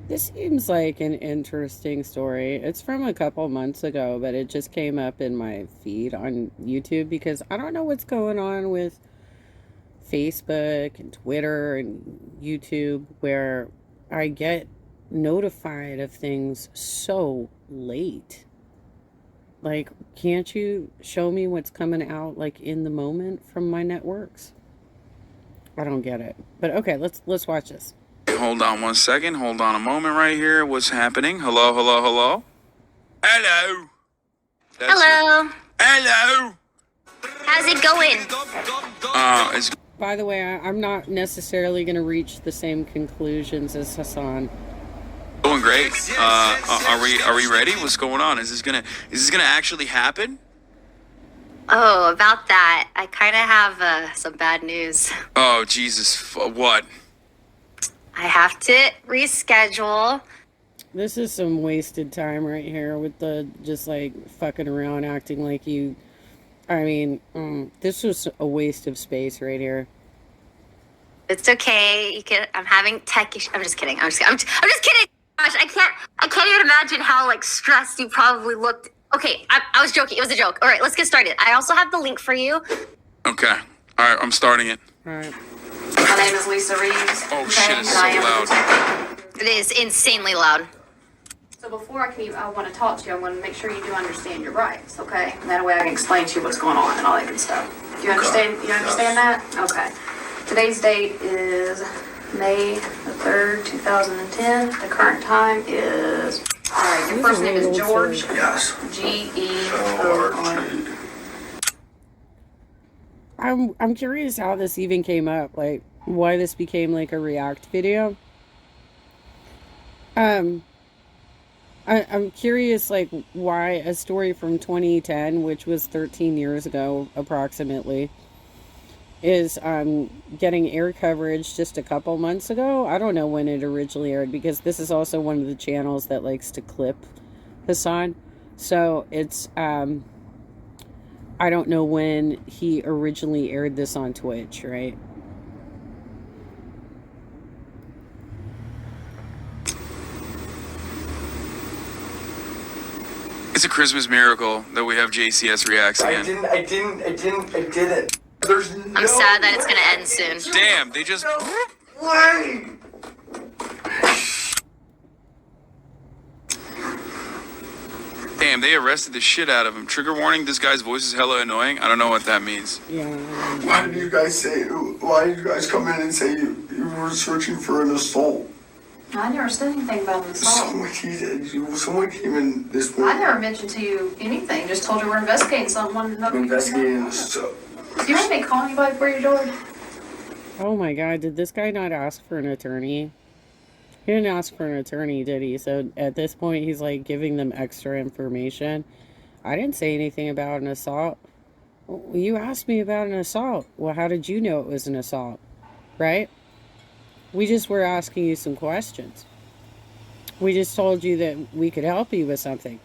This seems like an interesting story. It's from a couple months ago, but it just came up in my feed on YouTube because I don't know what's going on with Facebook and Twitter and YouTube where I get notified of things so late. Like, can't you show me what's coming out like in the moment from my networks? I don't get it. But okay, let's watch this. Hold on one second. Hold on a moment right here. What's happening? Hello, hello, hello. Hello. Hello. Hello. How's it going? It's By the way, I'm not necessarily going to reach the same conclusions as Hassan. going great. Are we ready? What's going on? Is this gonna actually happen? Oh, about that, I kind of have some bad news. Oh Jesus! What? I have to reschedule. This is some wasted time right here with the just like fucking around, acting like you. I mean, this was a waste of space right here. It's okay. You can. I'm having tech issues. I'm just kidding. I'm just kidding. Gosh, I can't even imagine how like stressed you probably looked. Okay, I was joking. It was a joke. All right, let's get started. I also have the link for you. Okay. All right. I'm starting it. All right. My name is Lisa Reeves. Oh shit! It's so loud. It is insanely loud. So before I want to talk to you, I want to make sure you do understand your rights, okay? And that way I can explain to you what's going on and all that good stuff. Do you understand? You understand that? Okay. Today's date is May the 3rd, 2010. The current time is... All right, your first name is George. Yes. George. I'm curious how this even came up, like why this became like a react video. I'm curious, like, why a story from 2010, which was 13 years ago approximately, is getting air coverage just a couple months ago. I don't know when it originally aired because this is also one of the channels that likes to clip Hassan. So it's, I don't know when he originally aired this on Twitch, right? It's a Christmas miracle that we have JCS reacts again. I didn't. There's no I'm sad that it's gonna end soon. Damn, they just. way. Damn, they arrested the shit out of him. Trigger warning: this guy's voice is hella annoying. I don't know what that means. Yeah. Why did you guys come in and say you were searching for an assault? I never said anything about an assault. Someone came in this I morning never mentioned to you anything. Just told you we're investigating something. investigating this stuff. Do you want me to call anybody for you, George? Oh my god, did this guy not ask for an attorney? He didn't ask for an attorney, did he? So at this point, he's like giving them extra information. I didn't say anything about an assault. Well, you asked me about an assault. Well, how did you know it was an assault? Right? We just were asking you some questions. We just told you that we could help you with something.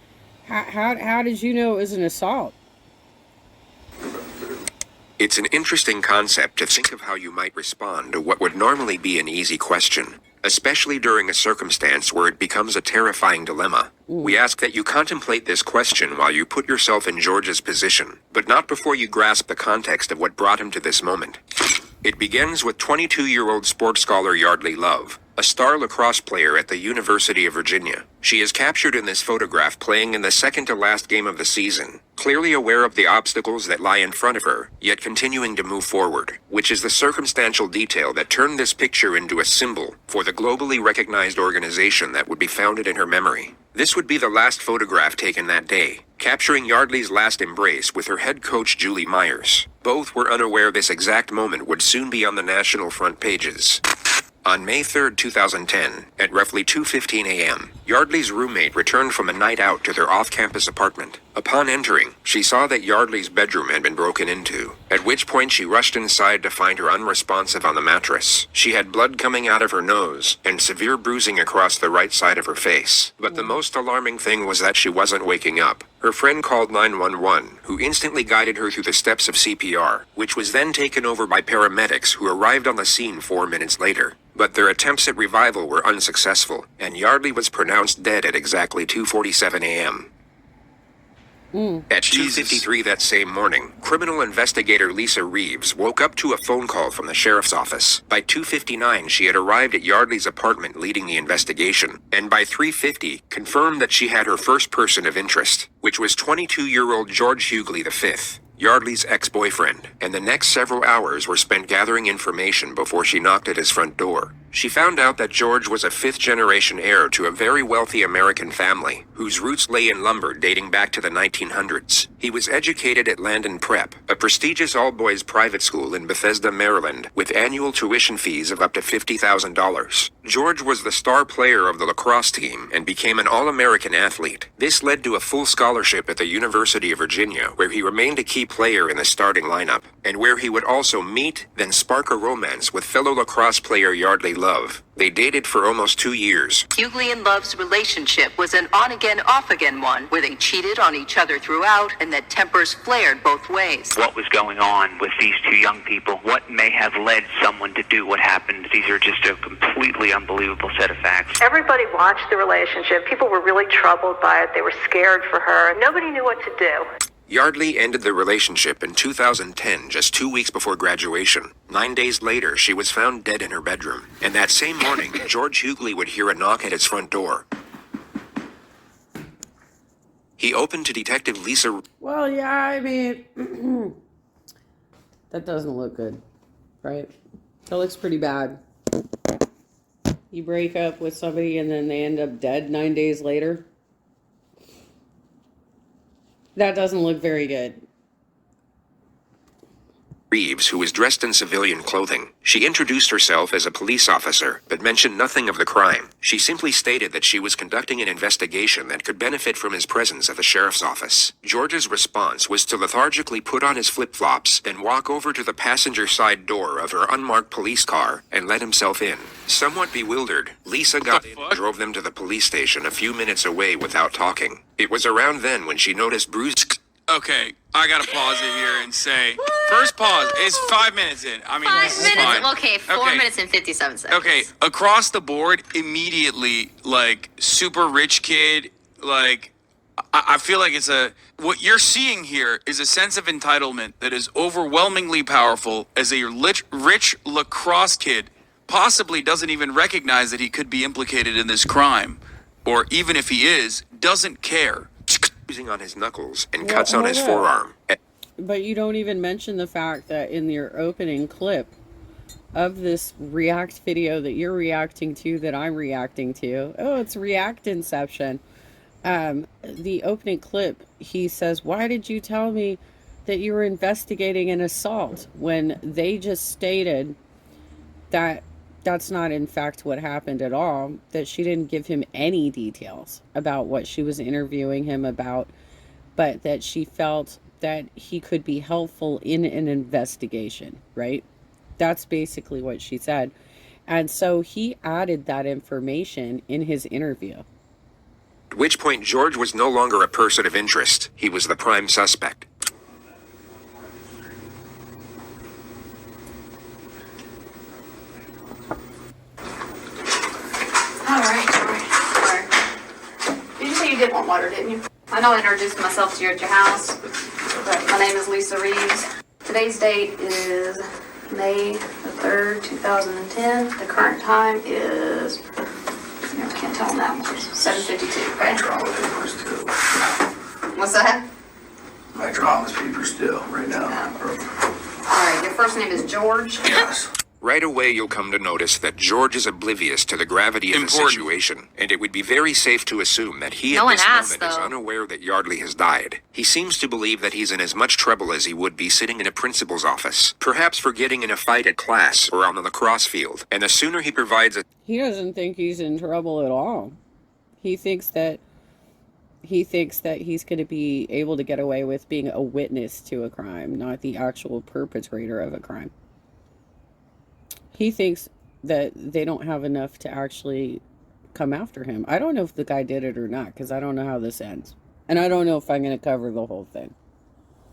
How did you know it was an assault? It's an interesting concept to think of how you might respond to what would normally be an easy question, especially during a circumstance where it becomes a terrifying dilemma. We ask that you contemplate this question while you put yourself in George's position, but not before you grasp the context of what brought him to this moment. It begins with 22-year-old sports scholar Yeardly Love, a star lacrosse player at the University of Virginia. She is captured in this photograph playing in the second-to-last game of the season, clearly aware of the obstacles that lie in front of her, yet continuing to move forward, which is the circumstantial detail that turned this picture into a symbol for the globally recognized organization that would be founded in her memory. This would be the last photograph taken that day, capturing Yeardly's last embrace with her head coach Julie Myers. Both were unaware this exact moment would soon be on the national front pages. On May 3, 2010, at roughly 2:15 a.m., Yeardly's roommate returned from a night out to their off-campus apartment. Upon entering, she saw that Yeardly's bedroom had been broken into, at which point she rushed inside to find her unresponsive on the mattress. She had blood coming out of her nose and severe bruising across the right side of her face. But the most alarming thing was that she wasn't waking up. Her friend called 911, who instantly guided her through the steps of CPR, which was then taken over by paramedics who arrived on the scene 4 minutes later. But their attempts at revival were unsuccessful, and Yeardly was pronounced dead at exactly 2:47 a.m. At 2:53 that same morning, criminal investigator Lisa Reeves woke up to a phone call from the sheriff's office. By 2:59, she had arrived at Yeardly's apartment leading the investigation, and by 3:50, confirmed that she had her first person of interest, which was 22-year-old George Hughly V, Yeardly's ex-boyfriend, and the next several hours were spent gathering information before she knocked at his front door. She found out that George was a fifth-generation heir to a very wealthy American family, whose roots lay in lumber dating back to the 1900s. He was educated at Landon Prep, a prestigious all-boys private school in Bethesda, Maryland, with annual tuition fees of up to $50,000. George was the star player of the lacrosse team and became an All-American athlete. This led to a full scholarship at the University of Virginia, where he remained a key player in the starting lineup, and where he would also meet, then spark a romance with fellow lacrosse player Yeardly Love. They dated for almost 2 years. Hughly and Love's relationship was an on-again, off-again one, where they cheated on each other throughout and that tempers flared both ways. What was going on with these two young people? What may have led someone to do what happened? These are just a completely unbelievable set of facts. Everybody watched the relationship. People were really troubled by it. They were scared for her. Nobody knew what to do. Yeardly ended the relationship in 2010, just 2 weeks before graduation. 9 days later, she was found dead in her bedroom. And that same morning, George Hughly would hear a knock at his front door. He opened to Detective Lisa. Well, yeah, I mean, that doesn't look good, right? That looks pretty bad. You break up with somebody and then they end up dead 9 days later. That doesn't look very good. Reeves, who was dressed in civilian clothing. She introduced herself as a police officer, but mentioned nothing of the crime. She simply stated that she was conducting an investigation that could benefit from his presence at the sheriff's office. George's response was to lethargically put on his flip-flops, then walk over to the passenger side door of her unmarked police car and let himself in. Somewhat bewildered, Lisa got in and drove them to the police station a few minutes away without talking. It was around then when she noticed bruised... Okay, I gotta pause it here and say, first pause, it's 5 minutes in. I mean, this is 5 minutes. fine. Okay, 4 minutes and 57 seconds. Okay, across the board, immediately, like, super rich kid, like, I feel like what you're seeing here is a sense of entitlement that is overwhelmingly powerful as a rich lacrosse kid possibly doesn't even recognize that he could be implicated in this crime. Or even if he is, doesn't care. on his knuckles and cuts on his forearm. But you don't even mention the fact that in your opening clip of this React video that you're reacting to, that I'm reacting to. Oh, it's React Inception. The opening clip, he says, "Why did you tell me that you were investigating an assault?" When they just stated that that's not in fact what happened at all, that she didn't give him any details about what she was interviewing him about, but that she felt that he could be helpful in an investigation, right? That's basically what she said. And so he added that information in his interview. At which point George was no longer a person of interest. He was the prime suspect. All right. Did you say you did want water, didn't you? I know I introduced myself to you at your house, but my name is Lisa Reeves. Today's date is May the 3rd, 2010. The current time is, I can't tell on that one, 7:52, okay? I draw with papers too. What's that? I draw with papers still, right now. All right, your first name is George? Yes. Right away, you'll come to notice that George is oblivious to the gravity of the situation, and it would be very safe to assume that he No at one this asked, moment is though. unaware that Yeardly has died. He seems to believe that he's in as much trouble as he would be sitting in a principal's office, perhaps for getting in a fight at class or on the lacrosse field, and the sooner he provides a... He doesn't think he's in trouble at all. He thinks that he's going to be able to get away with being a witness to a crime, not the actual perpetrator of a crime. He thinks that they don't have enough to actually come after him. I don't know if the guy did it or not, because I don't know how this ends. And I don't know if I'm going to cover the whole thing.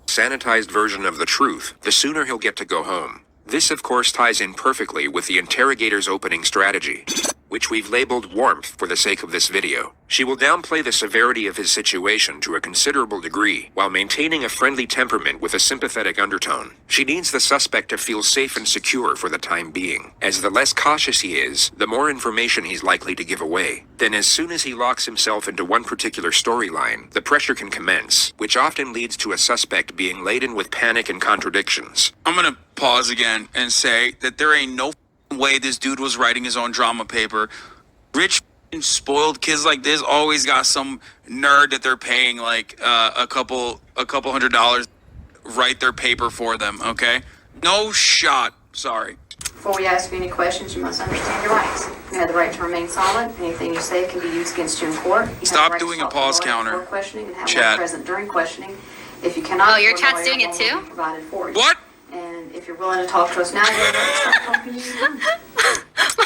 Sanitized version of the truth, the sooner he'll get to go home. This, of course, ties in perfectly with the interrogator's opening strategy, which we've labeled warmth for the sake of this video. She will downplay the severity of his situation to a considerable degree, while maintaining a friendly temperament with a sympathetic undertone. She needs the suspect to feel safe and secure for the time being, as the less cautious he is, the more information he's likely to give away. Then as soon as he locks himself into one particular storyline, the pressure can commence, which often leads to a suspect being laden with panic and contradictions. I'm gonna pause again and say that there ain't no way this dude was writing his own drama paper. Rich spoiled kids like this always got some nerd that they're paying like a couple $100 write their paper for them. Okay, no shot. Sorry. Before we ask you any questions, you must understand your rights. You have the right to remain silent. Anything you say can be used against you in court. You Stop have the right doing to a stop pause the lawyer counter. before questioning and have Chat. one present during questioning. If you cannot, Oh, your afford a chat's lawyer, doing it one will too? be provided for you. What? And if you're willing to talk to us now, you're going to stop talking to you.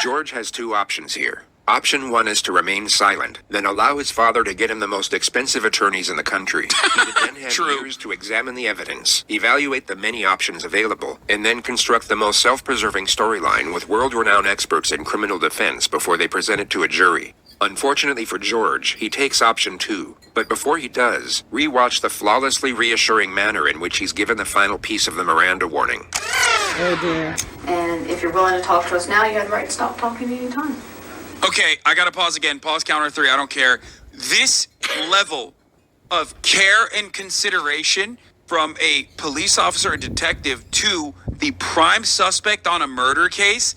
George has two options here. Option one is to remain silent, then allow his father to get him the most expensive attorneys in the country. He would then have True. years to examine the evidence, evaluate the many options available, and then construct the most self-preserving storyline with world-renowned experts in criminal defense before they present it to a jury. Unfortunately for George, he takes option two. But before he does, rewatch the flawlessly reassuring manner in which he's given the final piece of the Miranda warning. Oh dear. And if you're willing to talk to us now, you have the right to stop talking at any time. Okay, I gotta pause again. Pause counter 3. I don't care. This level of care and consideration from a police officer and detective to the prime suspect on a murder case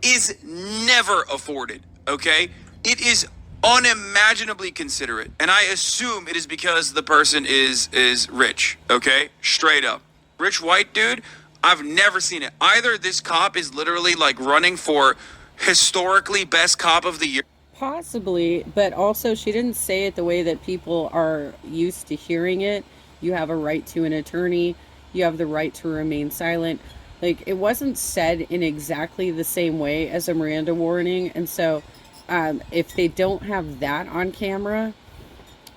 is never afforded. Okay? It is unimaginably considerate. And I assume it is because the person is rich. Okay? Straight up. Rich white dude, I've never seen it. Either this cop is literally like running for historically best cop of the year. Possibly, but also she didn't say it the way that people are used to hearing it. You have a right to an attorney. You have the right to remain silent. Like, it wasn't said in exactly the same way as a Miranda warning. And so if they don't have that on camera,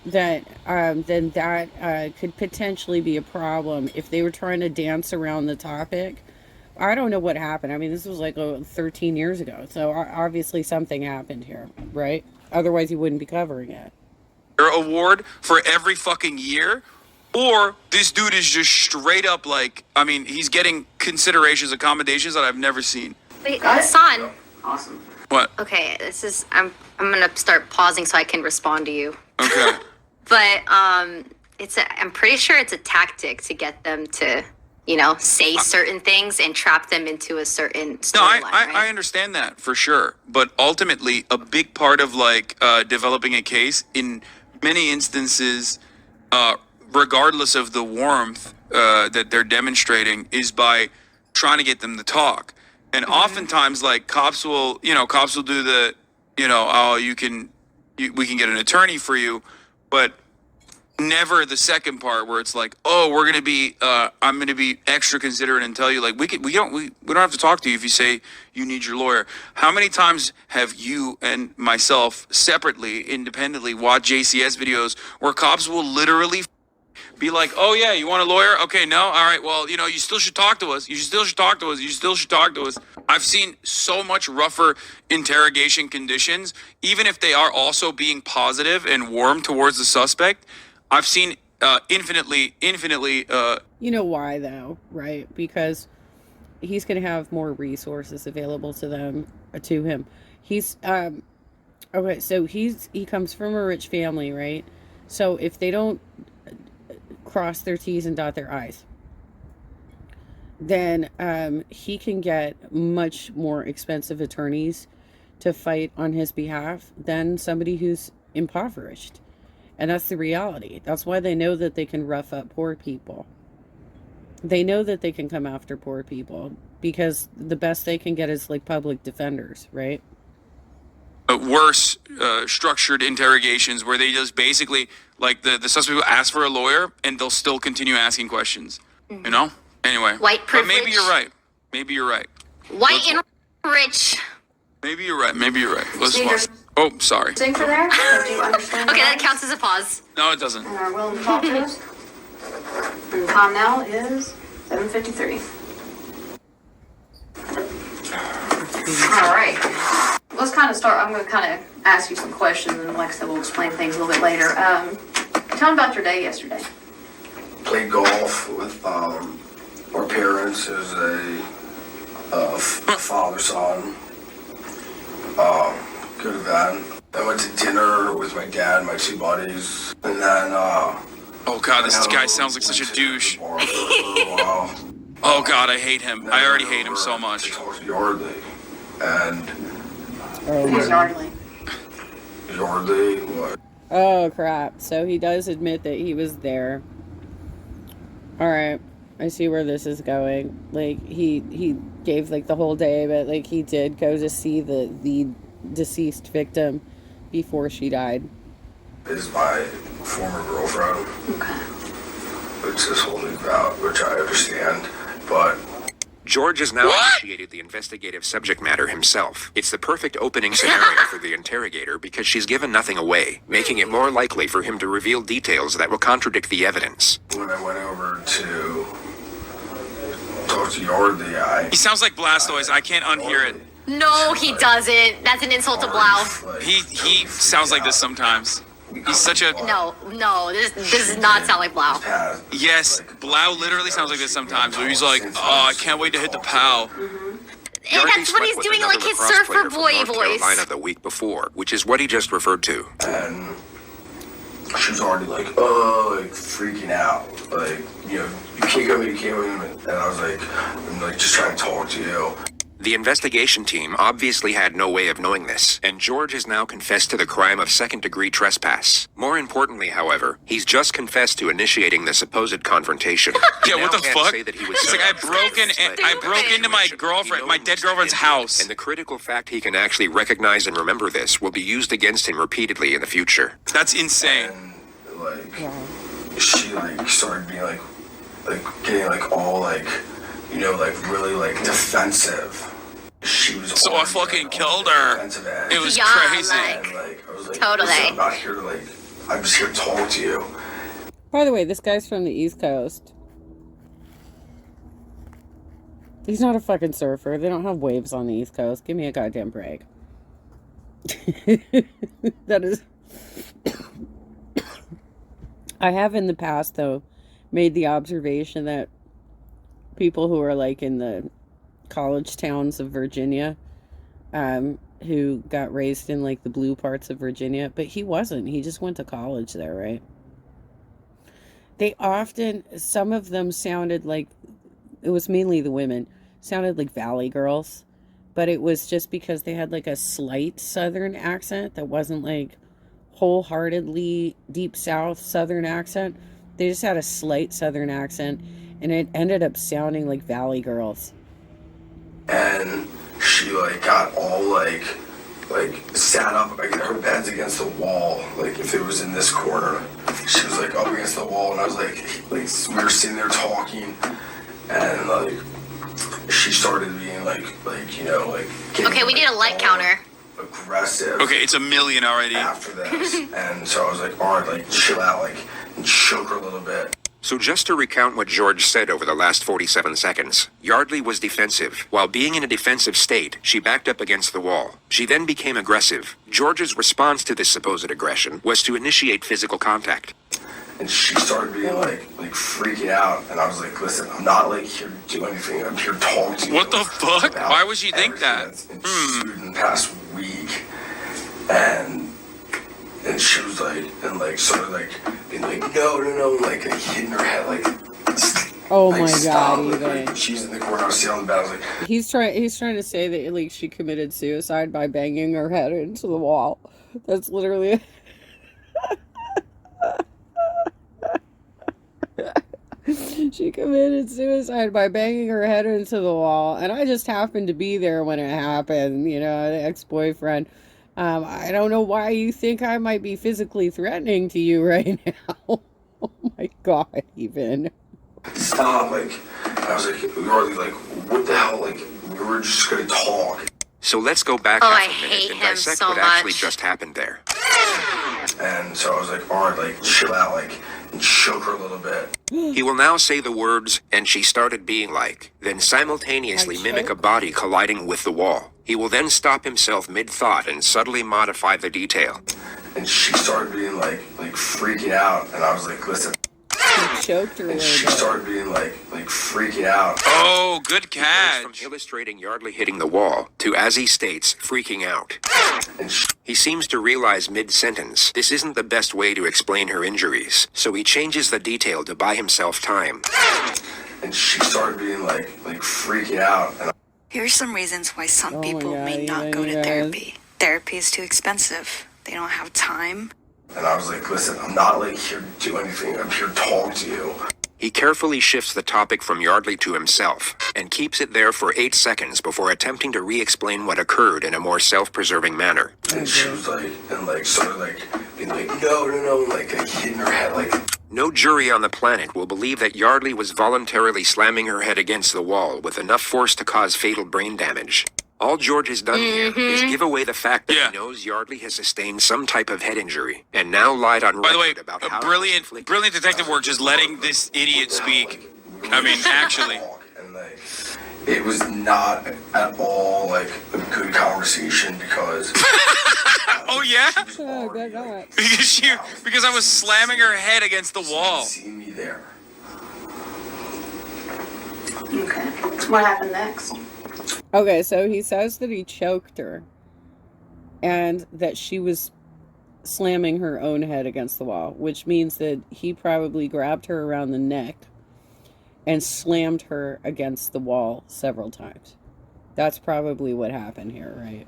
that then that could potentially be a problem if they were trying to dance around the topic. I don't know what happened. I mean, this was like 13 years ago. So obviously something happened here, right? Otherwise you wouldn't be covering it. Award for every fucking year, or this dude is just straight up like, I mean, he's getting considerations, accommodations that I've never seen. Wait, Hassan. Awesome. What? Okay, I'm gonna start pausing so I can respond to you. Okay. But I'm pretty sure it's a tactic to get them to, say certain things and trap them into a certain storyline. No, right? I understand that for sure. But ultimately, a big part of like developing a case in many instances, regardless of the warmth that they're demonstrating, is by trying to get them to talk. And oftentimes, like cops will do the, oh, we can get an attorney for you, but never the second part where it's like, oh, I'm gonna be extra considerate and tell you like we don't have to talk to you if you say you need your lawyer. How many times have you and myself separately, independently watched JCS videos where cops will literally be like, oh yeah, you want a lawyer? Okay, no, all right, well, you still should talk to us. You still should talk to us. You still should talk to us. I've seen so much rougher interrogation conditions, even if they are also being positive and warm towards the suspect. I've seen infinitely. You know why though, right? Because he's going to have more resources available to him. He's okay. So he comes from a rich family, right? So if they don't cross their T's and dot their I's, then he can get much more expensive attorneys to fight on his behalf than somebody who's impoverished. And that's the reality. That's why they know that they can rough up poor people. They know that they can come after poor people because the best they can get is like public defenders, right? worse structured interrogations where they just basically, like, the suspect will ask for a lawyer and they'll still continue asking questions. You know? Anyway. White But maybe privilege. you're right. Maybe you're right. White and rich. Maybe you're right. Maybe you're right. Let's Senior- Oh, sorry. Sing for there? Or do you understand Okay, that rights? counts as a pause. No, it doesn't. And are willing to talk to us? And the time now is 7:53. All right. Let's kind of start. I'm going to kind of ask you some questions, and like I said, we'll explain things a little bit later. Tell me about your day yesterday. Played golf with our parents. It was a father-son. Good event. I went to dinner with my dad and my two buddies, and then Oh god, this guy sounds like such a douche. bar for a while. Oh god, I hate him. I already hate him so much. Talked to Yeardly, and Who's Yeardly? Yeardly, what? Oh crap. So he does admit that he was there. Alright. I see where this is going. Like he gave like the whole day, but like he did go to see the deceased victim before she died. Is my former girlfriend. Okay. It's this whole new route, which I understand, but George has now initiated the investigative subject matter himself. It's the perfect opening scenario for the interrogator because she's given nothing away, making it more likely for him to reveal details that will contradict the evidence. when I went over to talk to Yeardly, He sounds like Blastoise. I can't unhear it. No, he doesn't. That's an insult to Blau. He sounds like this sometimes. He's such a No, this does not sound like Blau. yes. Blau literally sounds like this sometimes. Where he's like, oh, I can't wait to hit the POW. And Yeardly that's what he's slept with doing, another like his lacrosse surfer player from boy North voice. Carolina the week before, which is what he just referred to. And she was already like, oh, like freaking out. Like, you know, you can't come in, you can't come in. And I was like, I'm like just trying to talk to you. The investigation team obviously had no way of knowing this, and George has now confessed to the crime of second-degree trespass. More importantly, however, he's just confessed to initiating the supposed confrontation. Yeah, He what now the can't fuck? say that he was It's like I broke into my girlfriend, my dead girlfriend's house. And the critical fact he can actually recognize and remember this will be used against him repeatedly in the future. That's insane. And like, she like started being like getting like all like, you know, like really like defensive. She was So I already, fucking like, killed on the her. defensive edge. It was Yeah, crazy. like- And, like, I was like, Totally. listen, I'm not here to like, I'm just here to talk to you. By the way, this guy's from the East Coast. He's not a fucking surfer. They don't have waves on the East Coast. Give me a goddamn break. That is... I have in the past, though, made the observation that people who are like in the college towns of Virginia, who got raised in like the blue parts of Virginia, but he wasn't. He just went to college there, right? They often, some of them sounded like, it was mainly the women, sounded like Valley girls, but it was just because they had like a slight Southern accent that wasn't like wholeheartedly deep South Southern accent. They just had a slight Southern accent, and it ended up sounding like Valley girls. And she like got all like sat up, like her bed's against the wall, like if it was in this corner, she was like up against the wall, and I was like we were sitting there talking, and like she started being like you know like getting, Okay, we need a light all counter. aggressive. Okay, it's 1 million already. After this, and so I was like, all right, like chill out, like and shook her a little bit. So just to recount what George said over the last 47 seconds, Yeardly was defensive. While being in a defensive state, she backed up against the wall. She then became aggressive. George's response to this supposed aggression was to initiate physical contact. And she started being like freaking out, and I was like, listen, I'm not like here to do anything. I'm here to talk to you. What the fuck? about Why would she think everything that? that's ensued in the past week, and she was like, and like sort of like being like, no, like hitting her head, like. Oh like, my stop. God, Like, even. she's in the corner. I was sitting on the bed. I was like, He's trying to say that like she committed suicide by banging her head into the wall. That's literally she committed suicide by banging her head into the wall, and I just happened to be there when it happened, you know, the ex-boyfriend. I don't know why you think I might be physically threatening to you right now. Oh my God, even. Stop, like, I was like, Yeardly, like, what the hell, like, we were just gonna talk. So let's go back Oh, half I a minute hate and him dissect so what actually much. just happened there. And so I was like, alright, like, chill out, like, and choke her a little bit. He will now say the words, and she started being like, then simultaneously I mimic a choke. body colliding with the wall. He will then stop himself mid-thought and subtly modify the detail. And she started being like freaking out. And I was like, listen. He choked her a And little she bit. started being like freaking out. Oh, good He goes from catch. illustrating Yeardly hitting the wall to, as he states, freaking out. And she, He seems to realize mid-sentence this isn't the best way to explain her injuries, so he changes the detail to buy himself time. and she started being like freaking out. And Here are some reasons why some Oh my people God, may not even go you to guys. therapy. Therapy is too expensive. They don't have time. I was like, listen, I'm not like here to do anything. I'm here to talk to you. He carefully shifts the topic from Yeardly to himself, and keeps it there for 8 seconds before attempting to re-explain what occurred in a more self-preserving manner. And she was like, and like sort of like being like, no, like hitting her head like. No jury on the planet will believe that Yeardly was voluntarily slamming her head against the wall with enough force to cause fatal brain damage. All George has done here is give away the fact that Yeah. he knows Yeardly has sustained some type of head injury, and now lied on By the way, record about how brilliant detective work, just letting this idiot speak. I mean, actually. And like, it was not at all like a good conversation because. Oh yeah? Oh, good God. Because I was slamming her head against the wall. See me there. Okay. What happened next? Okay, so he says that he choked her and that she was slamming her own head against the wall, which means that he probably grabbed her around the neck and slammed her against the wall several times. That's probably what happened here, right?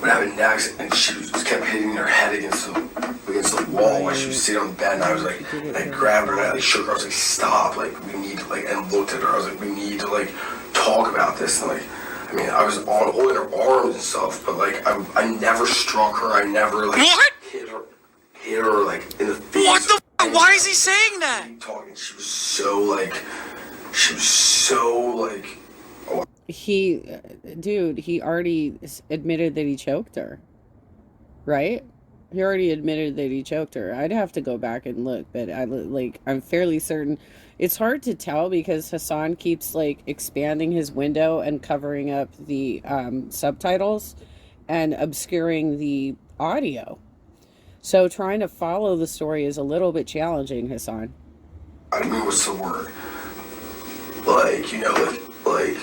What happened next, and she was kept hitting her head against the wall while she was sitting on the bed, and I was like, and I grabbed her and I like shook her. I was like, stop, like we need to like, and looked at her. I was like, we need to like talk about this. And like, I mean, I was on holding her arms and stuff, but like I never struck her. I never like What? hit her like in the face. What the f? Why is he saying that? Talking, she was so like, oh, He already admitted that he choked her, right? He already admitted that he choked her. I'd have to go back and look, but I'm fairly certain. It's hard to tell because Hassan keeps like expanding his window and covering up the subtitles and obscuring the audio. So trying to follow the story is a little bit challenging, Hassan. I don't know what's the word. Like, you know, like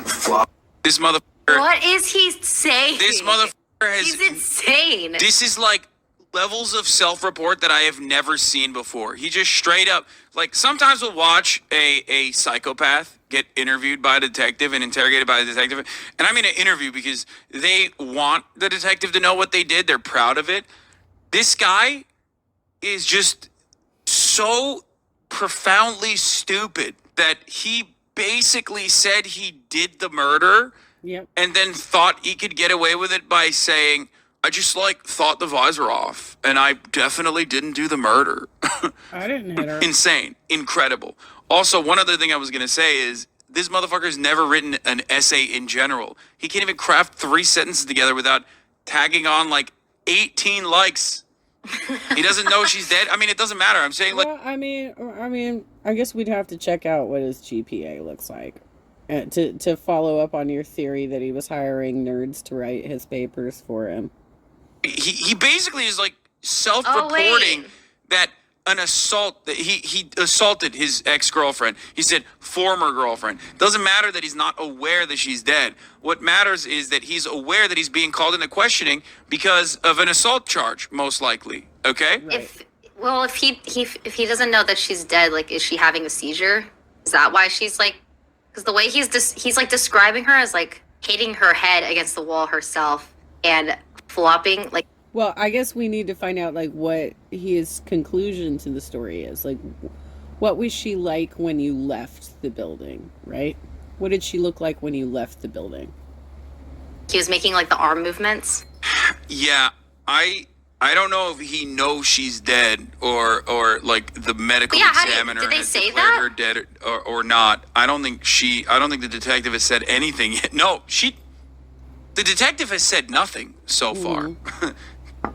flop. This motherfucker. What is he saying? This motherfucker has. He's insane. This is like levels of self-report that I have never seen before. He just straight up, like, sometimes we'll watch a psychopath get interviewed by a detective and interrogated by a detective. And I mean an interview because they want the detective to know what they did. They're proud of it. This guy is just so profoundly stupid that he basically said he did the murder. Yep. And then thought he could get away with it by saying, I just like thought the visor off and I definitely didn't do the murder. I didn't hit her. Insane. Incredible. Also, one other thing I was going to say is this motherfucker's never written an essay in general. He can't even craft 3 sentences together without tagging on like 18 likes. He doesn't know she's dead. I mean, it doesn't matter. I'm saying like, Well, I mean, I guess we'd have to check out what his GPA looks like. To follow up on your theory that he was hiring nerds to write his papers for him. he basically is like self-reporting that an assault, that he assaulted his ex-girlfriend. He said former girlfriend. Doesn't matter that he's not aware that she's dead. What matters is that he's aware that he's being called into questioning because of an assault charge, most likely. Okay? Right. If he doesn't know that she's dead, like, is she having a seizure? Is that why she's like? Because the way he's like describing her as like hitting her head against the wall herself and flopping like. Well, I guess we need to find out like what his conclusion to the story is. Like, what was she like when you left the building, right? What did she look like when you left the building? He was making like the arm movements. Yeah, I don't know if he knows she's dead or like the medical examiner did they has say declared that? her dead or not. I don't think the detective has said anything yet. No, the detective has said nothing so far.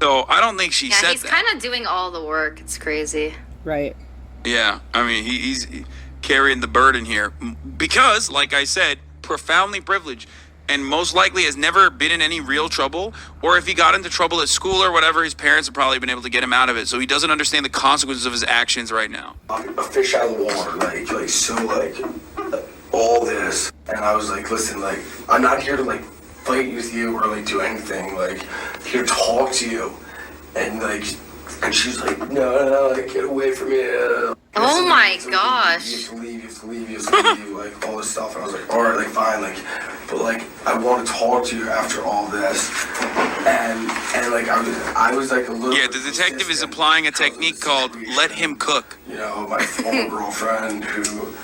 So I don't think she said he's that. kind of doing all the work. It's crazy. Right. Yeah, I mean, he's carrying the burden here because, like I said, profoundly privileged and most likely has never been in any real trouble, or if he got into trouble at school or whatever, his parents have probably been able to get him out of it, so he doesn't understand the consequences of his actions right now. A fish out of the water, like, so, like, all this. And I was like, listen, like, I'm not here to, like, fight with you or, like, do anything, like, here to talk to you. And, like, and she's like, no, like, get away from me. Oh my gosh. You have to leave, you have to leave, like, all this stuff. And I was like, all right, like, fine, like, but, like, I want to talk to you after all this. And like, I was like, a little. Yeah, the detective is applying a technique called let him cook. You know, my former girlfriend who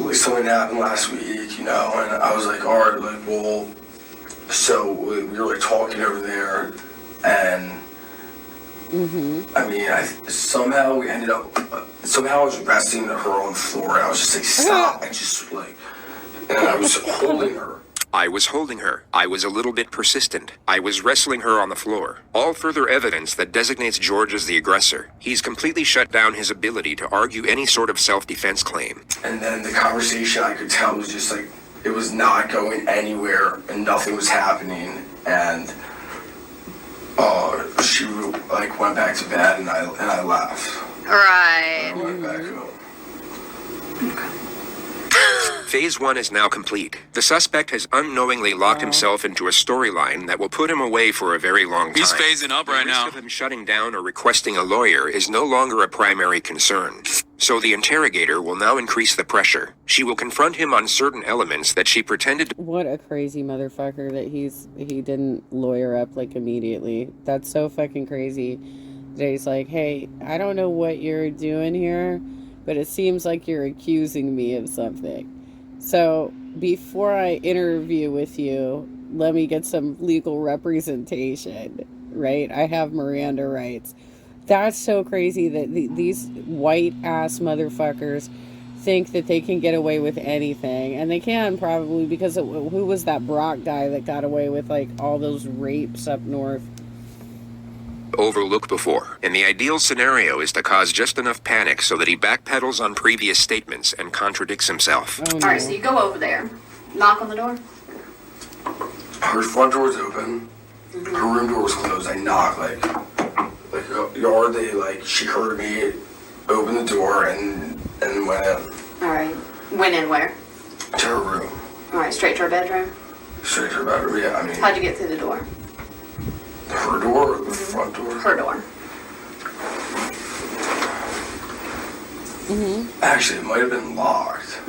like, something happened last week, you know, and I was like, all right, like, well, so we were, like, talking over there, and I mean, somehow we ended up, somehow I was resting her on the floor, and I was just like, stop, and just, like, and I was holding her. I was holding her. I was a little bit persistent. I was wrestling her on the floor. All further evidence that designates George as the aggressor. He's completely shut down his ability to argue any sort of self-defense claim. And then the conversation, I could tell, was just like, it was not going anywhere, and nothing was happening, and she, like, went back to bed, and I left. Right. I went back home. Phase 1 is now complete. The suspect has unknowingly locked himself into a storyline that will put him away for a very long time. He's phasing up right now. The risk of him shutting down or requesting a lawyer is no longer a primary concern. So the interrogator will now increase the pressure. She will confront him on certain elements that she pretended to... What a crazy motherfucker that he didn't lawyer up, like, immediately. That's so fucking crazy. That he's like, hey, I don't know what you're doing here, but it seems like you're accusing me of something. So before I interview with you, let me get some legal representation, right? I have Miranda rights. That's so crazy that these white ass motherfuckers think that they can get away with anything. And they can, probably, because who was that Brock guy that got away with, like, all those rapes up north? Overlooked before, and the ideal scenario is to cause just enough panic so that he backpedals on previous statements and contradicts himself. Oh, no. All right, so you go over there, knock on the door. Her front door's open. Her room door was closed. I knocked, like Yeardly, like, she heard me open the door and went in. All right, went in where? To her room. All right, straight to her bedroom. Straight to her bedroom, yeah, I mean. How'd you get through the door? Her door or the front door? Her door. Actually, it might have been locked.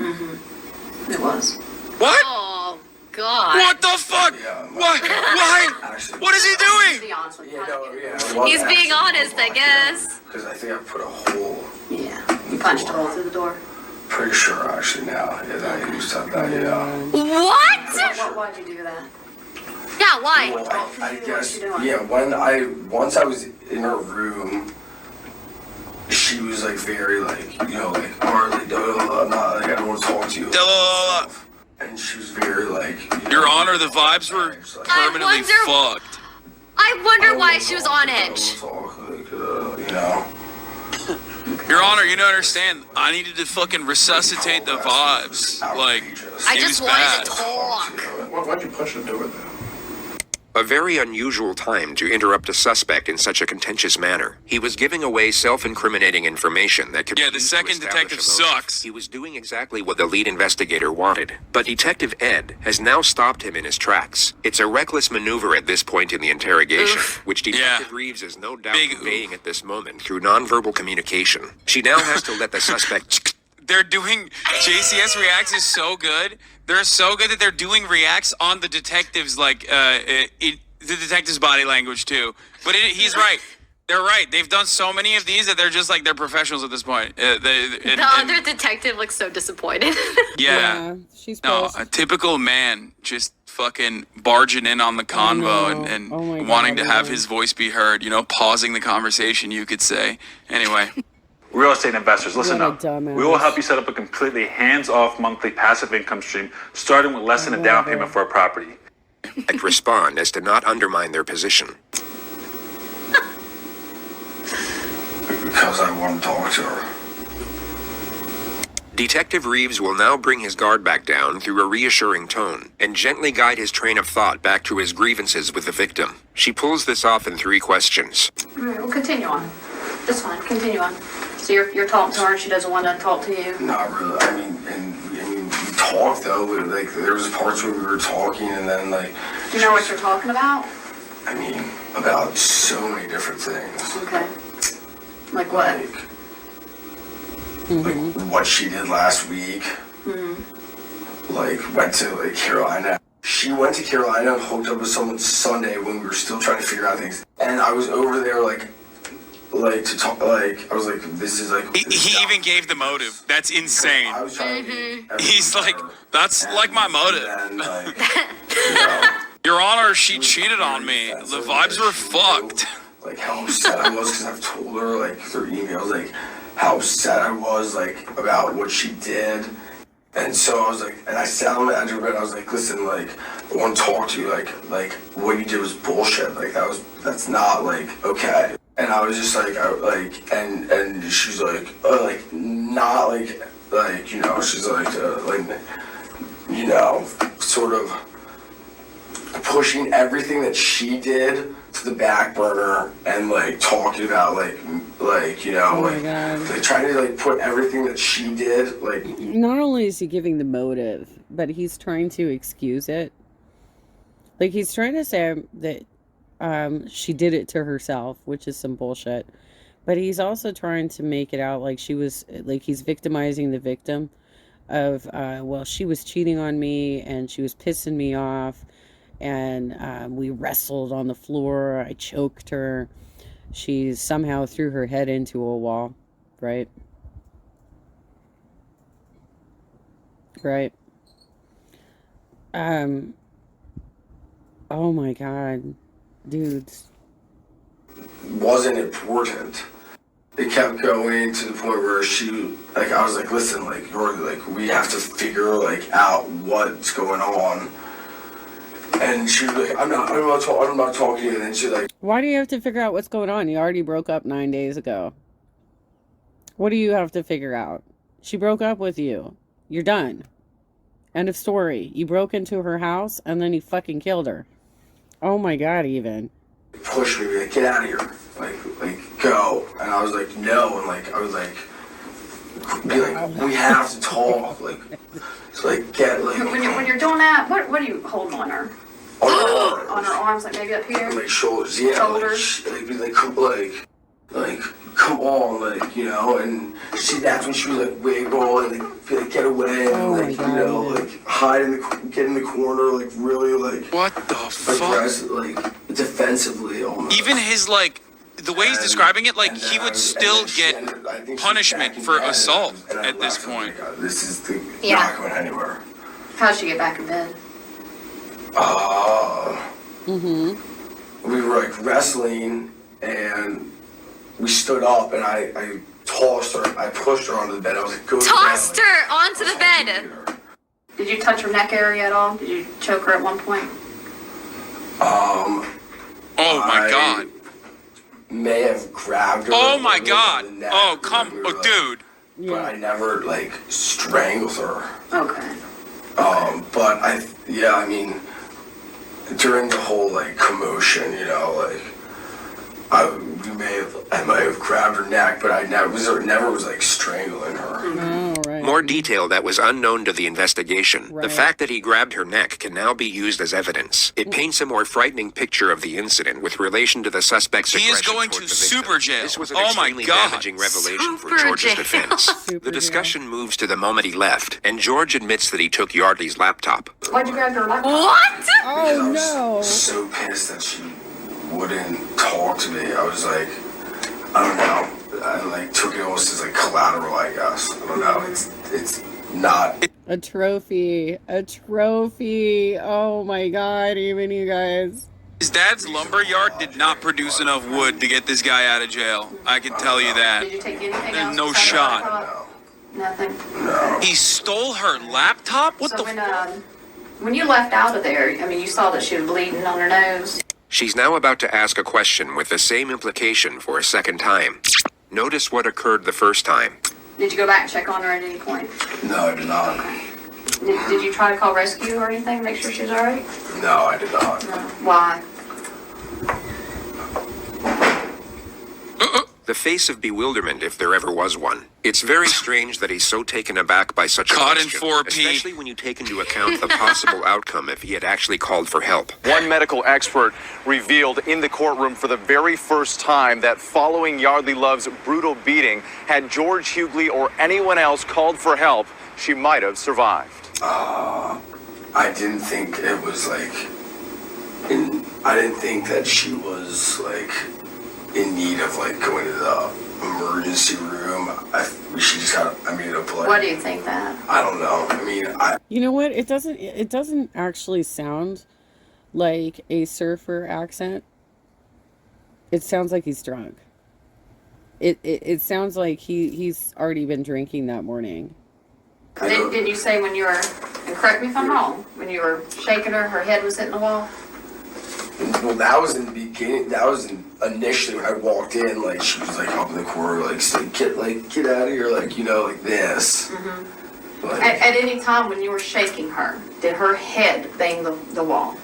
It was. What? Oh God. What the fuck? Yeah, What? Why? Actually, What is he To doing? be honest with you. Yeah, no, yeah. He's being honest, I guess. Because I think I put a hole. Yeah. You punched a hole through the door. Pretty sure, actually, now. Yeah, that used to have that, yeah. What? Why'd you do that? Yeah, why? Well, I What guess, you doing? yeah, once I was in her room, she was, like, very, like, you know, like, or, like, I'm not, like, I don't want to talk to you. And she was very, like... Your Honor, the vibes were permanently fucked. I wonder why she was on edge. You know? Your Honor, you don't understand. I needed to fucking resuscitate the vibes. Like, I it just was wanted bad. to talk. Why'd you punch the door then? A very unusual time to interrupt a suspect in such a contentious manner. He was giving away self-incriminating information that could Yeah, be the used to second establish detective a motive. sucks. He was doing exactly what the lead investigator wanted. But Detective Ed has now stopped him in his tracks. It's a reckless maneuver at this point in the interrogation, which Detective Reeves is no doubt conveying at this moment through nonverbal communication. She now has to let the suspect... They're doing JCS reacts is so good. They're so good that they're doing reacts on the detective's the detective's body language too. But he's right. They're right. They've done so many of these that they're just like they're professionals at this point. The other detective looks so disappointed. Yeah. She's No, pissed. a typical man just fucking barging in on the convo and Oh my wanting God, to have yeah. his voice be heard, pausing the conversation, you could say. Anyway. Real estate investors, listen What a up. dumbass. We will help you set up a completely hands-off monthly passive income stream, starting with less than a down payment for a property. And respond as to not undermine their position. Because I want to talk to her. Detective Reeves will now bring his guard back down through a reassuring tone and gently guide his train of thought back to his grievances with the victim. She pulls this off in 3 questions. All right, we'll continue on. That's fine. Continue on. So you're talking to her and she doesn't want to talk to you? Not really. I mean, we talked though, but like there was parts where we were talking, and then like. Do you know what you're talking about? I mean, about so many different things. Okay. Like what? Like what she did last week. Like went to like Carolina. She went to Carolina and hooked up with someone Sunday when we were still trying to figure out things. And I was over there like to talk. Like I was like, this is like. He even gave the motive. That's insane. I was trying to get He's like, that's like my motive. And, like, Your Honor, she cheated on me. The vibes were fucked. Like how upset I was because I've told her like through emails like how upset I was like about what she did. And so I was like, and I sat on the edge of the bed. I was like, listen, like I want to talk to you. Like what you did was bullshit. Like that's not like okay. And I was just like, and she's like not like she's like sort of pushing everything that she did to the back burner and like talking about like trying to like put everything that she did like. Not only is he giving the motive, but he's trying to excuse it. Like he's trying to say that she did it to herself, which is some bullshit. But he's also trying to make it out like she was like he's victimizing the victim of she was cheating on me and she was pissing me off. And we wrestled on the floor. I choked her. She somehow threw her head into a wall. Right? Right. Oh my God. Dudes. Wasn't important. It kept going to the point where I was like, listen, like, we have to figure, like, out what's going on. And she was like, I'm not talking to you. And then she's like, why do you have to figure out what's going on? You already broke up 9 days ago. What do you have to figure out? She broke up with you. You're done. End of story. You broke into her house and then you fucking killed her. Oh my God, even. Push me, like, get out of here. Like, go. And I was like, no. And like, I was like, we have to talk. Like, it's like, get, like. When you're doing that, what are you holding on her? On her arms. On her arms, like maybe up here? Like shoulders, yeah. Shoulders. Like, come on, like, and that's when she was like wiggle and like get away and like, hide get in the corner, like really like. What the fuck? Like defensively almost. Even his like, the way he's describing it, like he would still get punishment for assault at this point. This is not going anywhere. How'd she get back in bed? We were like wrestling and we stood up and I tossed her. I pushed her onto the bed. I was like, go to bed. Tossed her onto the bed. Did you touch her neck area at all? Did you choke her at one point? Oh my God. May have grabbed her. Oh my God. Neck, Dude. But I never like strangled her. Okay. But I mean, during the whole like commotion, I might have grabbed her neck, but I never was like strangling her. Oh, right. More detail that was unknown to the investigation. Right. The fact that he grabbed her neck can now be used as evidence. It paints a more frightening picture of the incident with relation to the suspect's He is aggression going toward to the victim. super jail. This was an Oh my extremely God. damaging revelation for Super George's jail. defense. Super The discussion moves to the moment he left, and George admits that he took Yeardly's laptop. Why'd you grab her laptop? What? Oh I was no. so pissed that she wouldn't talk to me. I was like, I don't know. I like took it almost as like collateral, I guess. I don't know. It's not. A trophy. A trophy. Oh my god, even you guys. His dad's lumber yard did not produce enough wood to get this guy out of jail. I can tell you that. Did you take anything There's else? no besides the shot. laptop? Nothing. No. He stole her laptop? What So the when you left out of there, I mean, you saw that she was bleeding on her nose. She's now about to ask a question with the same implication for a second time. Notice what occurred the first time. Did you go back and check on her at any point? No, I did not. Did you try to call rescue or anything? Make sure she's all right? No, I did not. No. Why? The face of bewilderment, if there ever was one. It's very strange that he's so taken aback by such a Caught in question, 4P. especially when you take into account the possible outcome if he had actually called for help. One medical expert revealed in the courtroom for the very first time that following Yeardly Love's brutal beating, had George Hughly or anyone else called for help, she might have survived. I didn't think it was like. I didn't think that she was like in need of like going to the emergency room. She just got. I mean, What do you think that? I don't know. I mean, You know what? It doesn't actually sound like a surfer accent. It sounds like he's drunk. It sounds like he's already been drinking that morning. Did you say when you were, and correct me if I'm wrong, when you were shaking her, her head was hitting the wall? Well, that was in the beginning. That was initially when I walked in. Like she was like up in the corner, like saying, get out of here, like like this. Mm-hmm. Like, At any time when you were shaking her, did her head bang the wall?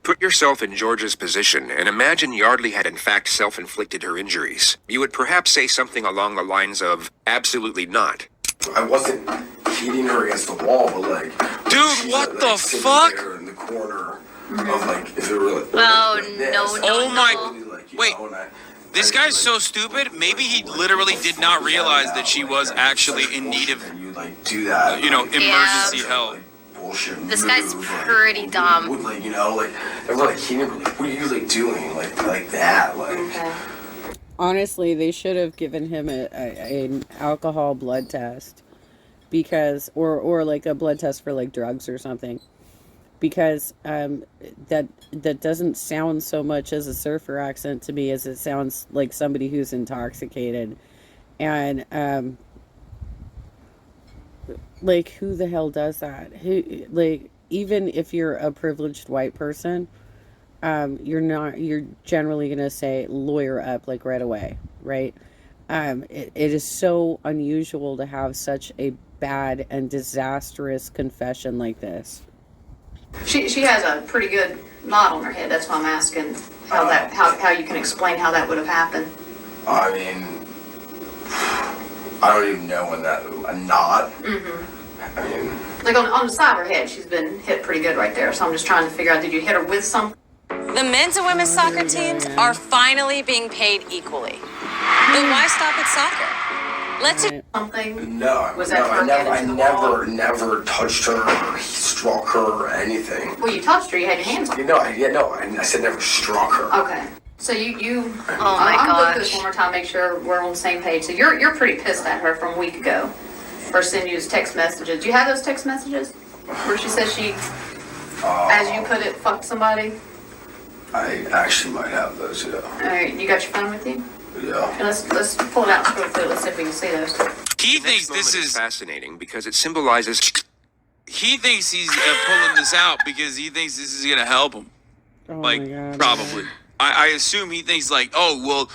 Put yourself in George's position and imagine Yeardly had in fact self-inflicted her injuries. You would perhaps say something along the lines of, absolutely not. I wasn't hitting her against the wall, but like, Dude, she's, what like, the sitting fuck? there in the corner of like, if it were like, Oh, like this, no, like, no, Oh my- really, like, you wait. know, and This guy's so stupid. Maybe he literally did not realize that she was actually in need of, and you like do that, emergency help. Bullshit. This move, guy's like, pretty dumb. Would like everyone like he never like, what are you like doing like that like. Okay. Honestly, they should have given him an alcohol blood test, because or like a blood test for like drugs or something, because that doesn't sound so much as a surfer accent to me as it sounds like somebody who's intoxicated, and like, who the hell does that? Who, like, even if you're a privileged white person, you're generally gonna say lawyer up like right away, right? It is so unusual to have such a bad and disastrous confession like this. She has a pretty good knot on her head. That's why I'm asking how you can explain how that would have happened. I mean, I don't even know when that a knot. Mm-hmm. I mean, Like on the side of her head, she's been hit pretty good right there. So I'm just trying to figure out, did you hit her with something? The men's and women's soccer teams are finally being paid equally. Then why stop at soccer? Let's just Something? no, Was no, that her head I into the wall? never touched her or struck her or anything. Well, you touched her. You had your hands on her. I said never struck her. Okay. So you Oh my I'm gonna look gosh. this one more time, make sure we're on the same page. So you're pretty pissed at her from a week ago for sending you text messages. Do you have those text messages where she says she, as you put it, fucked somebody? I actually might have those. Yeah. All right, you got your phone with you? Yeah. And let's pull it out real quick. Let's see if we can see those. He The thinks next this moment is. fascinating because it symbolizes He thinks he's pulling this out because he thinks this is gonna help him. Oh Like, my God, probably. I assume he thinks like, oh well,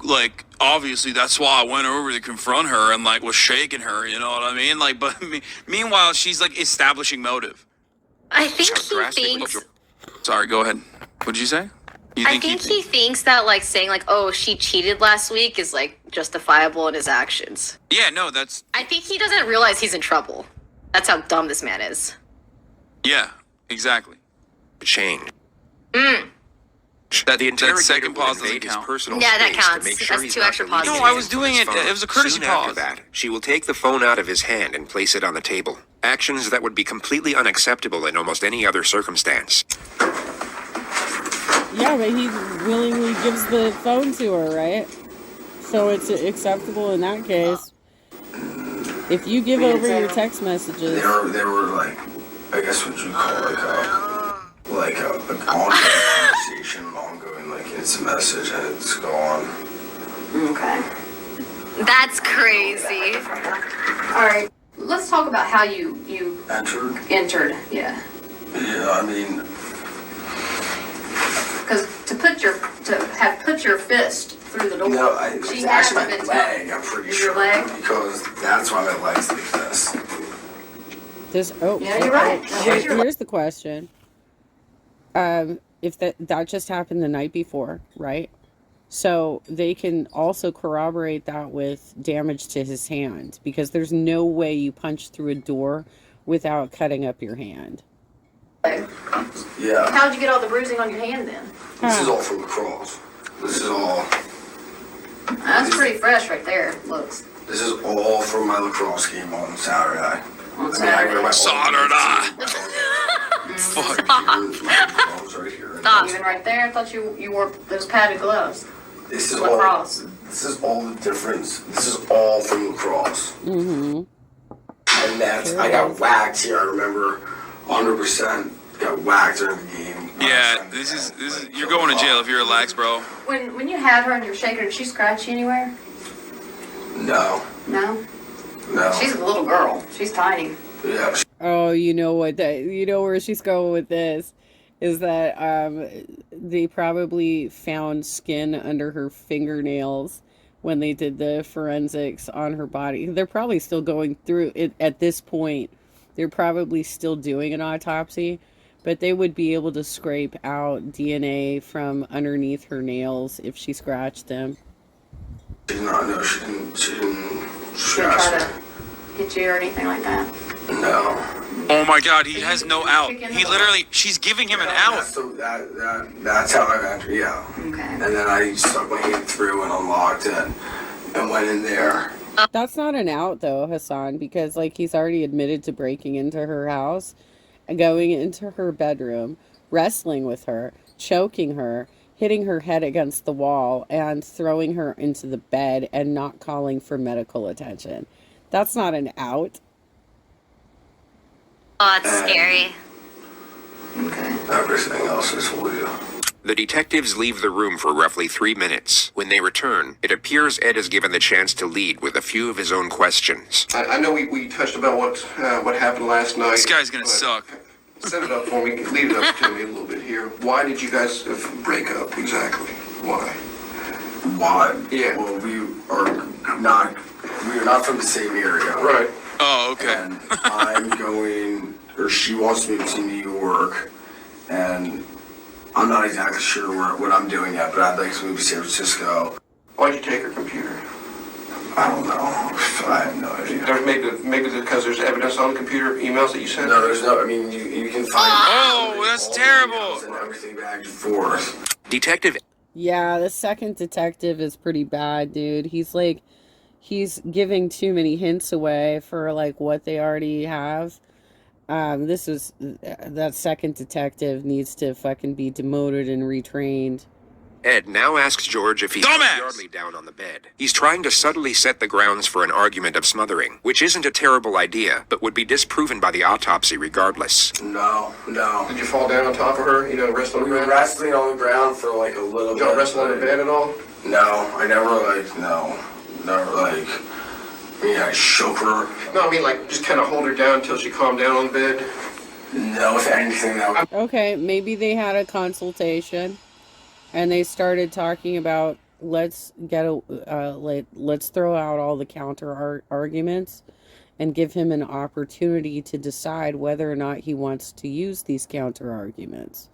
like obviously that's why I went over to confront her and like was shaking her. You know what I mean? Like, but meanwhile she's like establishing motive. I think he drastically thinks. Sorry, go ahead. What'd you say? You I think he thinks that like saying like, "Oh, she cheated last week" is like justifiable in his actions. Yeah, no, that's I think he doesn't realize he's in trouble. That's how dumb this man is. yeah, exactly. change. That The interrogator second will pause doesn't invade his count. personal Yeah, that space counts. to make sure That's he's two not extra deleting pauses. No, I was anything from doing his it. phone. It was a courtesy Soon pause. after that, she will take the phone out of his hand and place it on the table. Actions that would be completely unacceptable in almost any other circumstance. Yeah, but he willingly gives the phone to her, right? So it's acceptable in that case. If you give over your text messages, they were like, I guess what you call like an ongoing conversation, ongoing like instant message, and it's gone. Okay. That's crazy. All right. Let's talk about how you entered. Yeah. Yeah, I mean, because to have put your fist through the door. No, it's actually my leg, I'm pretty sure. Your leg? Because that's why my leg's like this. Yeah, you're right. Here's the question. If that just happened the night before, right? So they can also corroborate that with damage to his hand, because there's no way you punch through a door without cutting up your hand. Yeah. How'd you get all the bruising on your hand then? This is all from lacrosse. This is all. That's pretty fresh right there. Looks. This is all from my lacrosse game on Saturday. On Saturday. Fuck. Stop. Even right there, I thought you wore those padded gloves. This is lacrosse. This is all the difference. This is all from lacrosse. Mm-hmm. And that's I got whacked here. I remember 100% got whacked during the game. Yeah, this is you're going to jail if you're relaxed, bro. When you had her and you were shaking her, did she scratch you anywhere? No. No. No. She's a little girl. She's tiny. Yeah. Oh, you know where she's going with this is that they probably found skin under her fingernails when they did the forensics on her body. They're probably still going through it at this point. They're probably still doing an autopsy, but they would be able to scrape out DNA from underneath her nails if she scratched them. She didn't She didn't try to hit you or anything like that? No. Oh my God, he has no out. He literally, she's giving him an out. That's how I entered, yeah. Okay. And then I stuck my hand through and unlocked it and went in there. That's not an out though, Hassan, because like he's already admitted to breaking into her house, going into her bedroom, wrestling with her, choking her, hitting her head against the wall, and throwing her into the bed and not calling for medical attention. That's not an out. Oh, that's scary. Okay. Everything else is weird. The detectives leave the room for roughly 3 minutes. When they return, it appears Ed is given the chance to lead with a few of his own questions. I know we touched about what happened last night. This guy's gonna suck. Set it up for me. Lead it up to me a little bit here. Why did you guys break up exactly? Why? Why? Yeah. Well, we are not from the same area. Right. Oh, okay. And I'm going, or she wants me to New York, and I'm not exactly sure what I'm doing yet, but I'd like to move to San Francisco. Why'd you take her computer? I don't know. I have no idea. Maybe because there's evidence on the computer, emails that you sent? No, there's no, I mean, you can find... Oh, that's terrible. And everything back and forth. Detective... Yeah, the second detective is pretty bad, dude. He's giving too many hints away for like what they already have. That second detective needs to fucking be demoted and retrained. Ed now asks George if he's put Yeardly down on the bed. He's trying to subtly set the grounds for an argument of smothering, which isn't a terrible idea, but would be disproven by the autopsy regardless. No. Did you fall down on top of her? Rest on the ground? We were wrestling on the ground for like a little bit. Don't wrestle on the bed at all? No, I never I shook her. No, I mean just kind of hold her down until she calmed down on the bed? No, if anything, that would... Okay, maybe they had a consultation, and they started talking about let's throw out all the counter arguments, and give him an opportunity to decide whether or not he wants to use these counter arguments.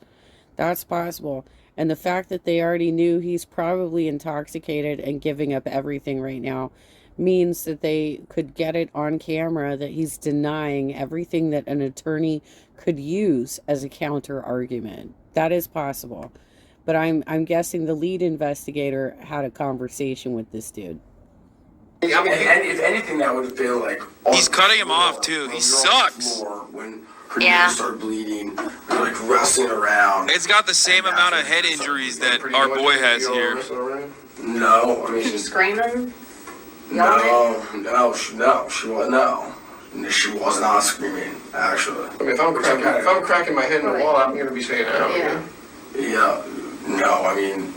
That's possible. And the fact that they already knew he's probably intoxicated and giving up everything right now means that they could get it on camera that he's denying everything that an attorney could use as a counter argument. That is possible. But I'm guessing the lead investigator had a conversation with this dude. I mean, if anything, that would have been like... He's cutting him off, too. He sucks. When her knees started bleeding, we were like wrestling around. It's got the same amount of head injuries that our boy has here. No, I mean, She's screaming? no, she was not screaming, actually. I mean, if I'm cracking my head in the wall, I'm going to be saying, Yeah. Yeah, no, I mean,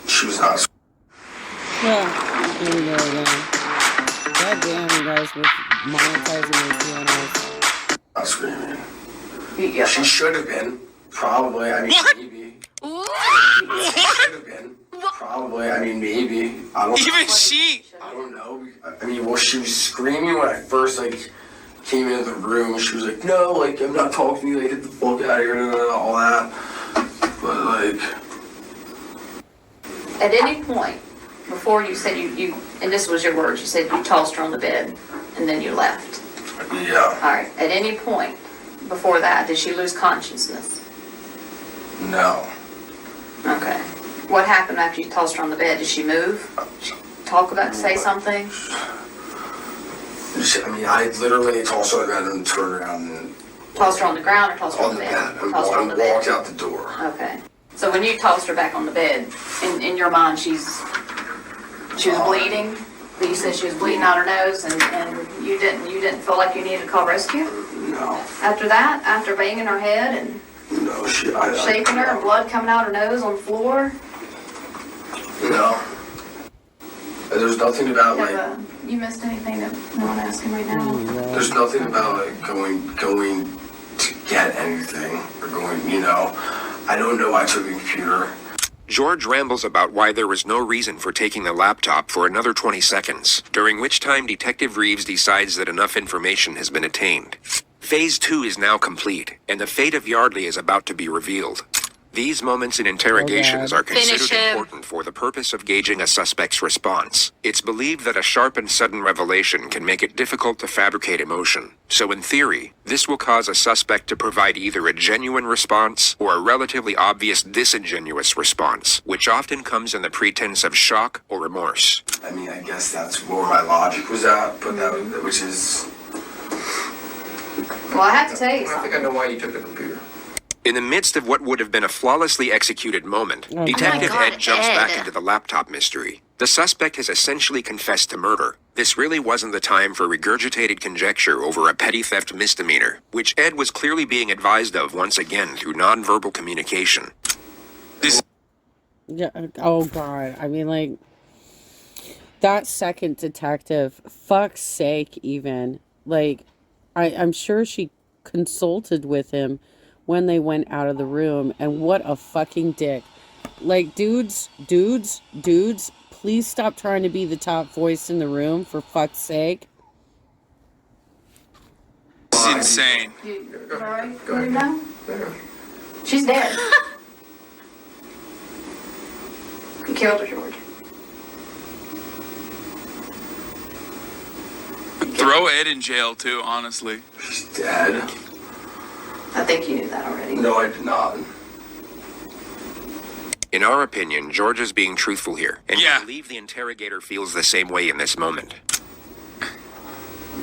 she was not screaming. Yeah, here we go again. God damn, you guys, with monetizing your pianos. Not screaming. Yeah. She should have been. Probably. I mean, What? maybe. What? Should have been. Probably. I mean, maybe. I don't Even know. she. I don't know. I mean, well, she was screaming when I first, like, came into the room. She was like, no, like, I'm not talking to you. Like, get the fuck out of here. And all that. But, like... At any point, before you said you, and this was your words, you said you tossed her on the bed, and then you left. Yeah. All right. At any point before that, did she lose consciousness? No. Okay. What happened after you tossed her on the bed? Did she move? Talk about, say something? I mean, I literally tossed her on the bed and turned around and... Tossed her on the ground or tossed her on On the the bed? bed. And Tossed her on the bed. walked out the door. Okay. So when you tossed her back on the bed, in your mind, she was bleeding. But you said she was bleeding out her nose, and you didn't feel like you needed to call rescue. No. After that, after banging her head and No, shaking her, and blood coming out her nose on the floor. No. There's nothing about, like... You missed anything that no one asking right now? There's nothing about, like, going to get anything or going, you know. I don't know why I took the computer. George rambles about why there was no reason for taking the laptop for another 20 seconds, during which time Detective Reeves decides that enough information has been attained. Phase 2 is now complete, and the fate of Yeardly is about to be revealed. These moments in interrogations are Finish considered him. important for the purpose of gauging a suspect's response. It's believed that a sharp and sudden revelation can make it difficult to fabricate emotion. So in theory, this will cause a suspect to provide either a genuine response or a relatively obvious disingenuous response, which often comes in the pretense of shock or remorse. I mean, I guess that's where my logic was at, but which is... Well, I have to tell you I something. think I know why you took the computer. In the midst of what would have been a flawlessly executed moment, Detective Oh my God, Ed jumps back Ed. into the laptop mystery. The suspect has essentially confessed to murder. This really wasn't the time for regurgitated conjecture over a petty theft misdemeanor, which Ed was clearly being advised of once again through nonverbal communication. Yeah. Oh God. I mean, like that second detective. Fuck's sake, even like, I'm sure she consulted with him when they went out of the room, and what a fucking dick. Like, dudes, please stop trying to be the top voice in the room, for fuck's sake. It's insane. You all right? Go ahead. No? She's dead. You killed her, George. Throw Ed in jail too, honestly. She's dead. I think you knew that already. No, I did not. In our opinion, George is being truthful here, and Yeah. we believe the interrogator feels the same way in this moment.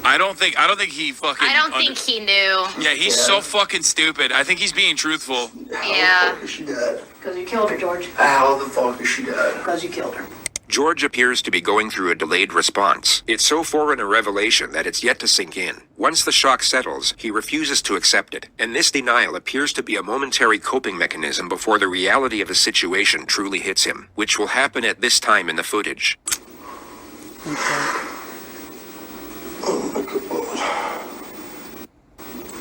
I don't think he fucking. I don't think he knew. Yeah, he's so fucking stupid. I think he's being truthful. Yeah. How the fuck is she dead? Because you killed her, George. How the fuck is she dead? Because you killed her. George appears to be going through a delayed response. It's so foreign a revelation that it's yet to sink in. Once the shock settles, he refuses to accept it, and this denial appears to be a momentary coping mechanism before the reality of the situation truly hits him, which will happen at this time in the footage. Oh my god.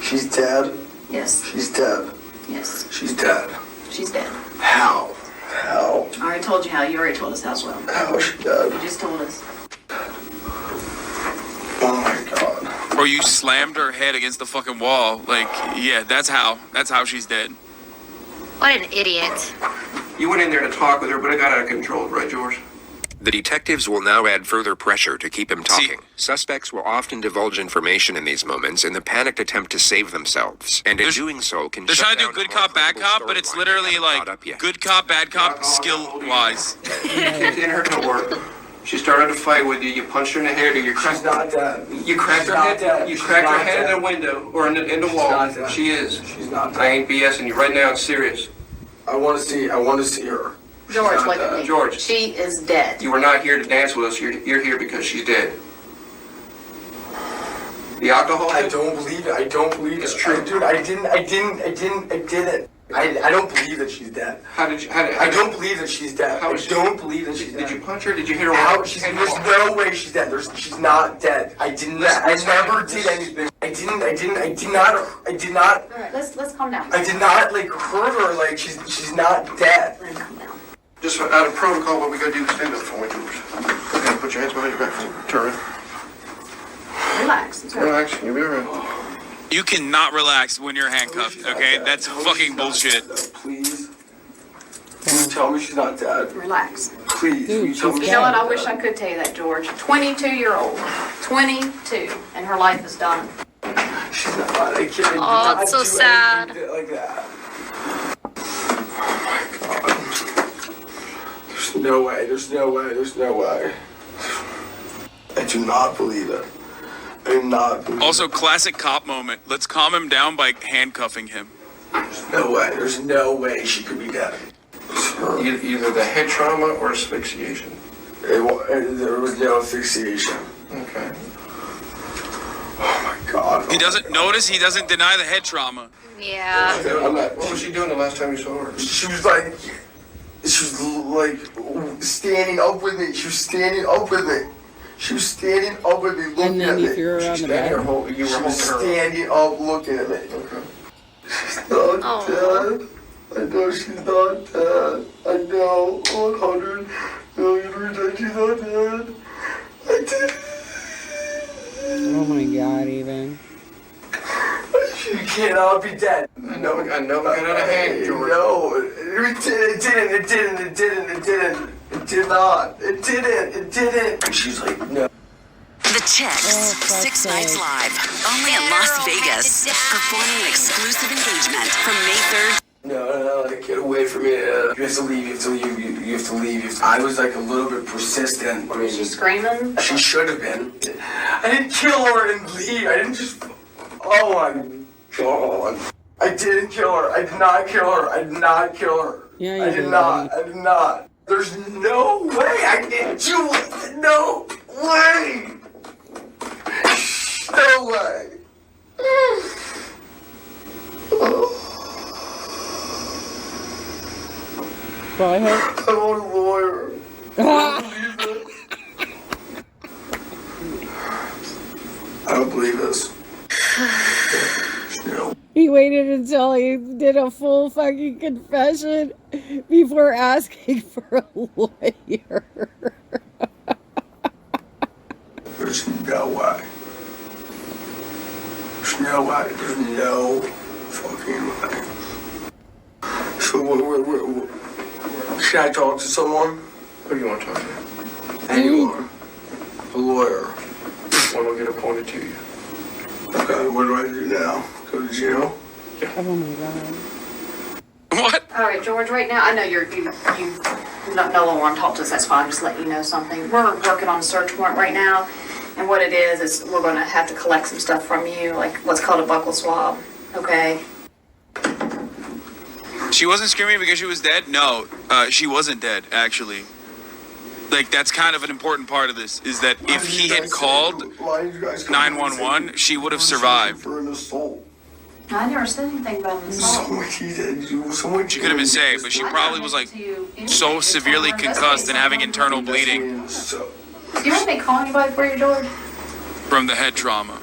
She's dead? Yes. She's dead. Yes. She's dead. She's dead. How? How? I already told you how. You already told us how as well. How is she dead? You just told us. Oh my god. Or you slammed her head against the fucking wall. Like, yeah, that's how she's dead. What an idiot. You went in there to talk with her, but it got out of control, right, George? The detectives will now add further pressure to keep him talking. Suspects will often divulge information in these moments in the panicked attempt to save themselves, and in doing so can They're shut trying to do down good a more cop, bad credible cop, but it's storyline literally they haven't caught up like yet. good cop, bad cop, skill-wise. It didn't hurt no work. She started to fight with you. You punched her in the head, or you cracked. She's not dead. You cracked She's her not head. dead. You She's cracked her not head dead. in the window or in the wall. not dead. She is. She's not dead. I ain't BSing you right now. It's serious. I want to see her. George, not look at dead. me. George. She is dead. You were not here to dance with us. You're here because she's dead. The alcohol? I don't believe it. I don't believe It's it. true. Dude, I didn't. I don't believe that she's dead. I don't believe that she's dead. I don't believe that she's dead. Did you punch her? Did you hit her? There's no way she's dead. She's not dead. I didn't. I never did anything. I did not. All right, let's calm down. I did not like hurt her. Like she's not dead. Just out of protocol, what we gotta do is stand up for me, George. Okay, put your hands behind your back. Turn around. Relax. It's all right. Relax. You'll be alright. You cannot relax when you're handcuffed, okay? That's fucking bullshit. Please. Can you tell me she's not dead? Relax. Please. Will you tell me You she's know what? not I wish I could tell you that, George. 22-year-old. 22. And her life is done. She's not. I can't. Oh, it's so sad. Like that. Oh my God. There's no way. There's no way. There's no way. I do not believe it. I do not believe Also, classic cop moment. Let's calm him down by handcuffing him. There's no way. There's no way she could be dead. Either the head trauma or asphyxiation. There was no asphyxiation. Okay. Oh my God. He doesn't notice, he doesn't deny the head trauma. Yeah. What was she doing the last time you saw her? She was like standing up with me. She was standing up with me. She was standing up with me, looking And then at you me. threw her on the bed. You were holding She was her. standing up, looking at me. Okay. She's not dead. I know she's not dead. I know 100 million percent she's not dead. I did. Oh my God, even. She cannot be dead. I know it got out of hand, George. No, it didn't. It did not. It didn't. And she's like, no. The Chicks, 6 nights live, only in Las Vegas, performing an exclusive engagement from May 3rd. No, get away from me. You have to leave. You have to leave. I was like a little bit persistent. I mean, Was she screaming? she should have been. I didn't kill her and leave. I didn't just. Oh my God. I didn't kill her. I did not kill her. I did not kill her. Yeah, you I did did, not. I did not. There's no way I didn't do it. No way. No way. Go ahead. I want a lawyer. I don't believe this. No. He waited until he did a full fucking confession before asking for a lawyer. There's no way. There's no way. There's no fucking way. So should I talk to someone? Who do you want to talk to? Anyone. A lawyer. One will get appointed to you. Okay, what do I do now? Go to jail? Oh my God. What? All right, George, right now, I know you no longer want to talk to us, that's fine, I'm just letting you know something. We're working on a search warrant right now, and what it is we're going to have to collect some stuff from you, like what's called a buccal swab, okay? She wasn't screaming because she was dead? No, she wasn't dead, actually. Like, that's kind of an important part of this, is that if he had called 911, she would have survived. For an assault. I never said anything about an assault. She could have been saved, but she probably was, like, so severely concussed and having internal bleeding Do you want me to call anybody for you, George? from the head trauma.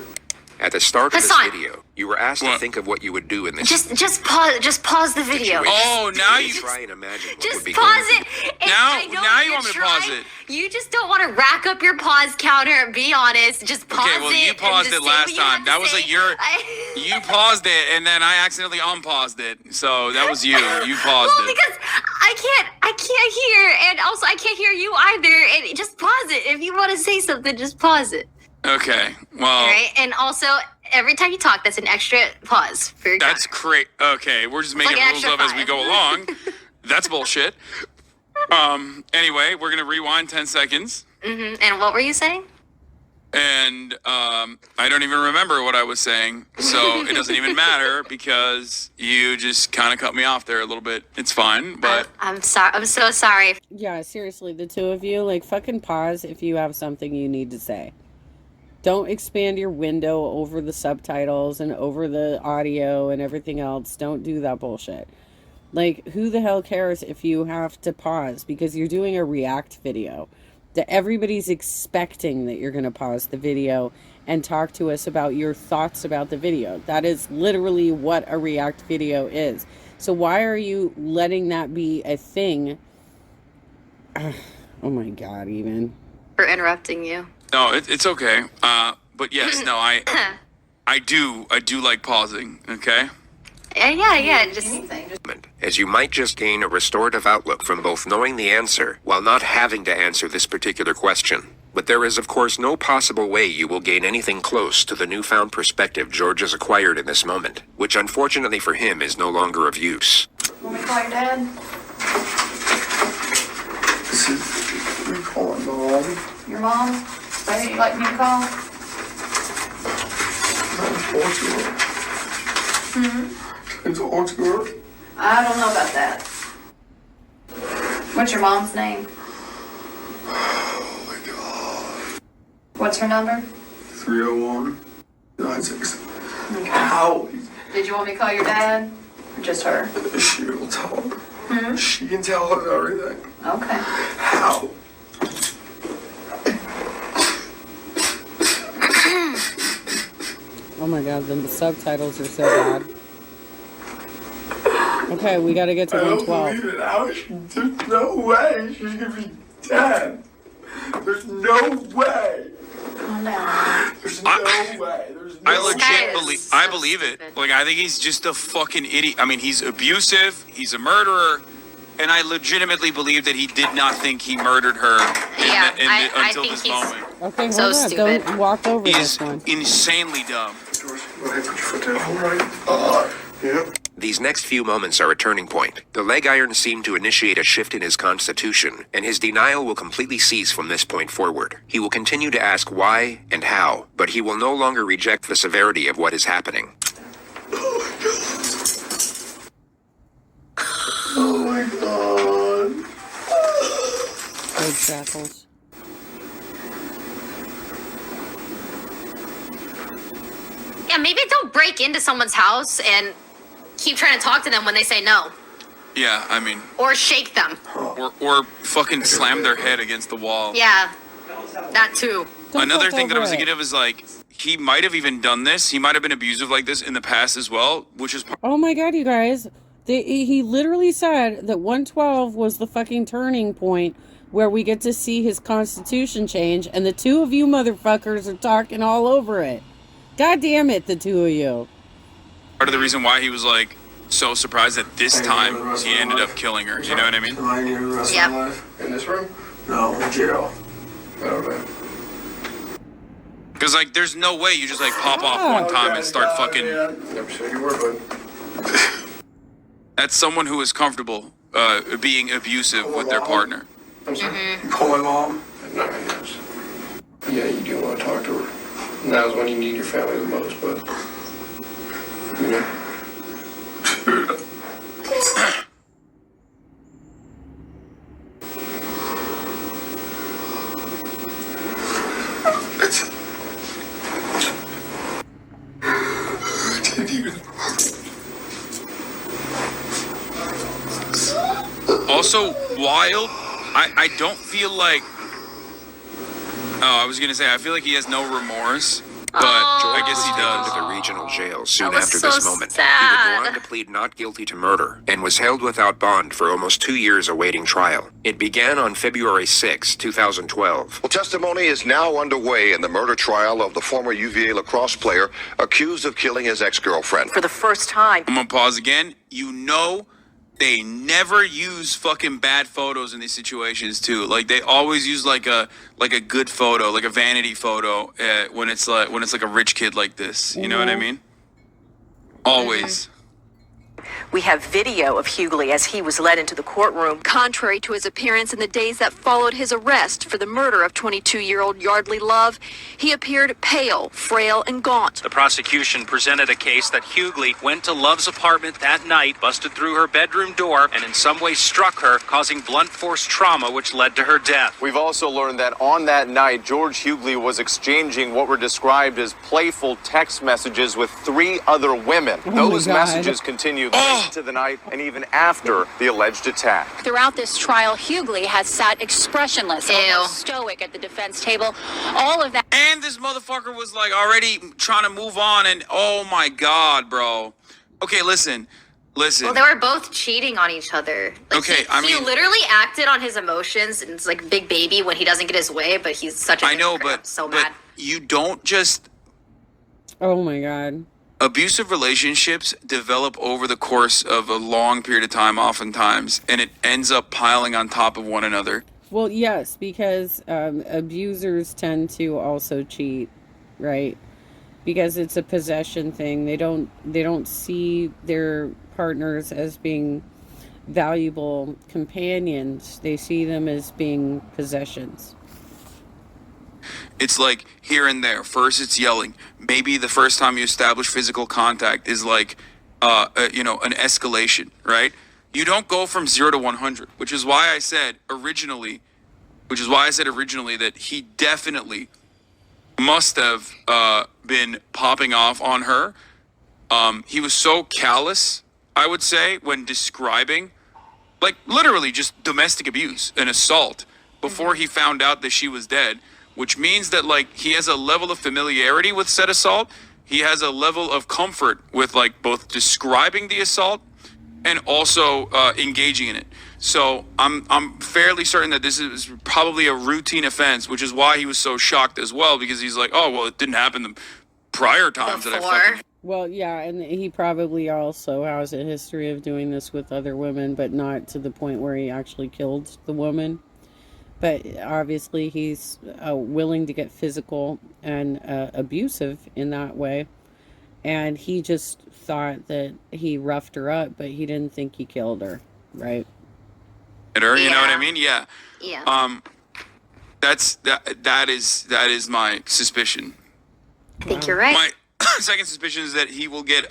At the start of this Hassan. video, you were asked to think of what you would do in this Just pause the video. Oh, now you try and imagine what Just would be pause going it. And Now- I know now you you're want me to pause trying- it. You just don't want to rack up your pause counter. Be honest. Just pause Okay, well, it. you and paused just it say what last you have time. to That was say. you paused it, and then I accidentally unpaused it. So that was you. You paused Well, it. because I can't hear, and also I can't hear you either. And just pause it. If you want to say something, just pause it. Okay, well, All right. And also, every time you talk, that's an extra pause for your that's great. Okay, we're just making Like rules extra up as we 5. go along. That's bullshit. Anyway, we're gonna rewind 10 seconds. And what were you saying? And I don't even remember what I was saying, so it doesn't even matter because you just kind of cut me off there a little bit. It's fine, but I'm sorry. I'm so sorry. Yeah, seriously, the two of you, like, fucking pause if you have something you need to say. Don't expand your window over the subtitles and over the audio and everything else. Don't do that bullshit. Like, who the hell cares if you have to pause because you're doing a react video? That everybody's expecting that you're going to pause the video and talk to us about your thoughts about the video. That is literally what a react video is. So why are you letting that be a thing? Oh my God, even. For interrupting you. no, it's okay. But yes, no, I do like pausing. Okay. Yeah. Just As you might just gain a restorative outlook from both knowing the answer while not having to answer this particular question. But there is, of course, no possible way you will gain anything close to the newfound perspective George has acquired in this moment, which unfortunately for him is no longer of use. Want me to call your dad? We call it Mom. Your mom? Is that who you'd like me to call? It's all to her. I don't know about that. What's your mom's name? Oh my God. What's her number? 301 96. Okay. How? Did you want me to call your dad? Or just her? She will tell her. She can tell her everything. Okay. How? Oh my God, the subtitles are so bad. Okay, we gotta get to I don't 112. believe it. How is she? There's no way she's gonna be dead. There's no way. Calm down. There's no way. There's no I legit Guys, believe. I so believe it. stupid. Like I think he's just a fucking idiot. I mean, he's abusive. He's a murderer. And I legitimately believe that he did not think he murdered her Yeah, I until think this he's moment. Okay, so hold on. stupid. Don't walk over He's this one. insanely dumb. George, go ahead, put your foot down. All right. Yep. These next few moments are a turning point. The leg irons seem to initiate a shift in his constitution, and his denial will completely cease from this point forward. He will continue to ask why and how, but he will no longer reject the severity of what is happening. Oh my God. Red shackles. Yeah, maybe don't break into someone's house and keep trying to talk to them when they say no. Yeah, I mean, Or shake them. or fucking slam their head against the wall. Yeah. That too. Don't Another fuck thing that I was over it. thinking of is like, he might have even done this. He might have been abusive like this in the past as well, which is Oh my God, you guys. He literally said that 112 was the fucking turning point where we get to see his constitution change, and the two of you motherfuckers are talking all over it. God damn it, the two of you. part of the reason why he was like so surprised that this time he ended up killing her. You know what I mean? Am I here the rest Yep. of my life? In this room? No, in jail. Okay. Because like, there's no way you just like pop off one time and start fucking. Never said you were, but That's someone who is comfortable being abusive with their partner. I'm sorry. You call my mom? No, yes. Yeah, you do want to talk to her. Now's when you need your family the most, but you know. Also, wild. I don't feel like. Oh, I was gonna say I feel like he has no remorse, but I guess he Taken does. to the regional jail soon was after so this moment. He sad. would go on to plead not guilty to murder and was held without bond for almost 2 years awaiting trial. It began on February 6, 2012. Well, testimony is now underway in the murder trial of the former UVA lacrosse player accused of killing his ex-girlfriend. For the first time, I'm gonna pause again. You know, they never use fucking bad photos in these situations too. Like they always use like a good photo, like a vanity photo when it's like a rich kid like this. You know what I mean? Always. We have video of Hughly as he was led into the courtroom. Contrary to his appearance in the days that followed his arrest for the murder of 22-year-old Yeardly Love, he appeared pale, frail, and gaunt. The prosecution presented a case that Hughly went to Love's apartment that night, busted through her bedroom door, and in some way struck her, causing blunt force trauma, which led to her death. We've also learned that on that night, George Hughly was exchanging what were described as playful text messages with 3 other women. Those messages continued late into the night and even after the alleged attack. Throughout this trial, Hughly has sat expressionless, almost stoic at the defense table. All of that. And this motherfucker was like already trying to move on, and oh my God, bro. Okay, listen. Well, they were both cheating on each other. Like, okay, he literally acted on his emotions, and it's like big baby when he doesn't get his way, but he's such a hypocrite. I'm so mad. You don't just... Oh my God. Abusive relationships develop over the course of a long period of time oftentimes, and it ends up piling on top of one another. Well, yes, because abusers tend to also cheat, right? Because it's a possession thing. They don't see their partners as being valuable companions. They see them as being possessions. It's like here and there. First, it's yelling. Maybe the first time you establish physical contact is like, an escalation, right? You don't go from 0 to 100, which is why I said originally that he definitely must have been popping off on her. He was so callous, I would say, when describing, like literally just domestic abuse and assault before he found out that she was dead. Which means that, like, he has a level of familiarity with said assault. He has a level of comfort with, like, both describing the assault and also engaging in it. So I'm fairly certain that this is probably a routine offense, which is why he was so shocked as well, because he's like, oh, well, it didn't happen the prior times that I fucking... Well, yeah, and he probably also has a history of doing this with other women, but not to the point where he actually killed the woman. But obviously he's willing to get physical and abusive in that way. And he just thought that he roughed her up, but he didn't think he killed her, right? You know what I mean? Yeah. Yeah. That is my suspicion. I think you're right. My second suspicion is that he will get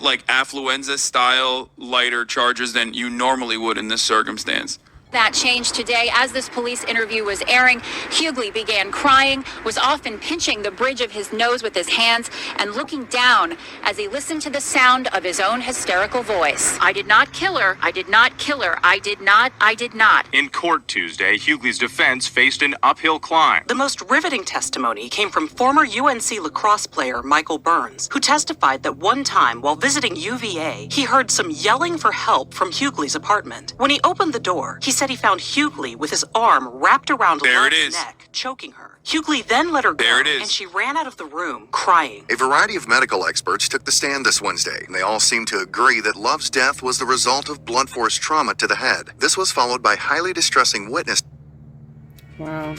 like affluenza style lighter charges than you normally would in this circumstance. That changed today. As this police interview was airing, Hughly began crying, was often pinching the bridge of his nose with his hands and looking down as he listened to the sound of his own hysterical voice. I did not kill her. I did not kill her. I did not. I did not. In court Tuesday, Hughly's defense faced an uphill climb. The most riveting testimony came from former UNC lacrosse player Michael Burns, who testified that one time while visiting UVA, he heard some yelling for help from Hughly's apartment. When he opened the door, he said he found Hughly with his arm wrapped around Love's neck, choking her. Hughly then let her go, and she ran out of the room, crying. A variety of medical experts took the stand this Wednesday, and they all seemed to agree that Love's death was the result of blunt force trauma to the head. This was followed by highly distressing witness. Wow.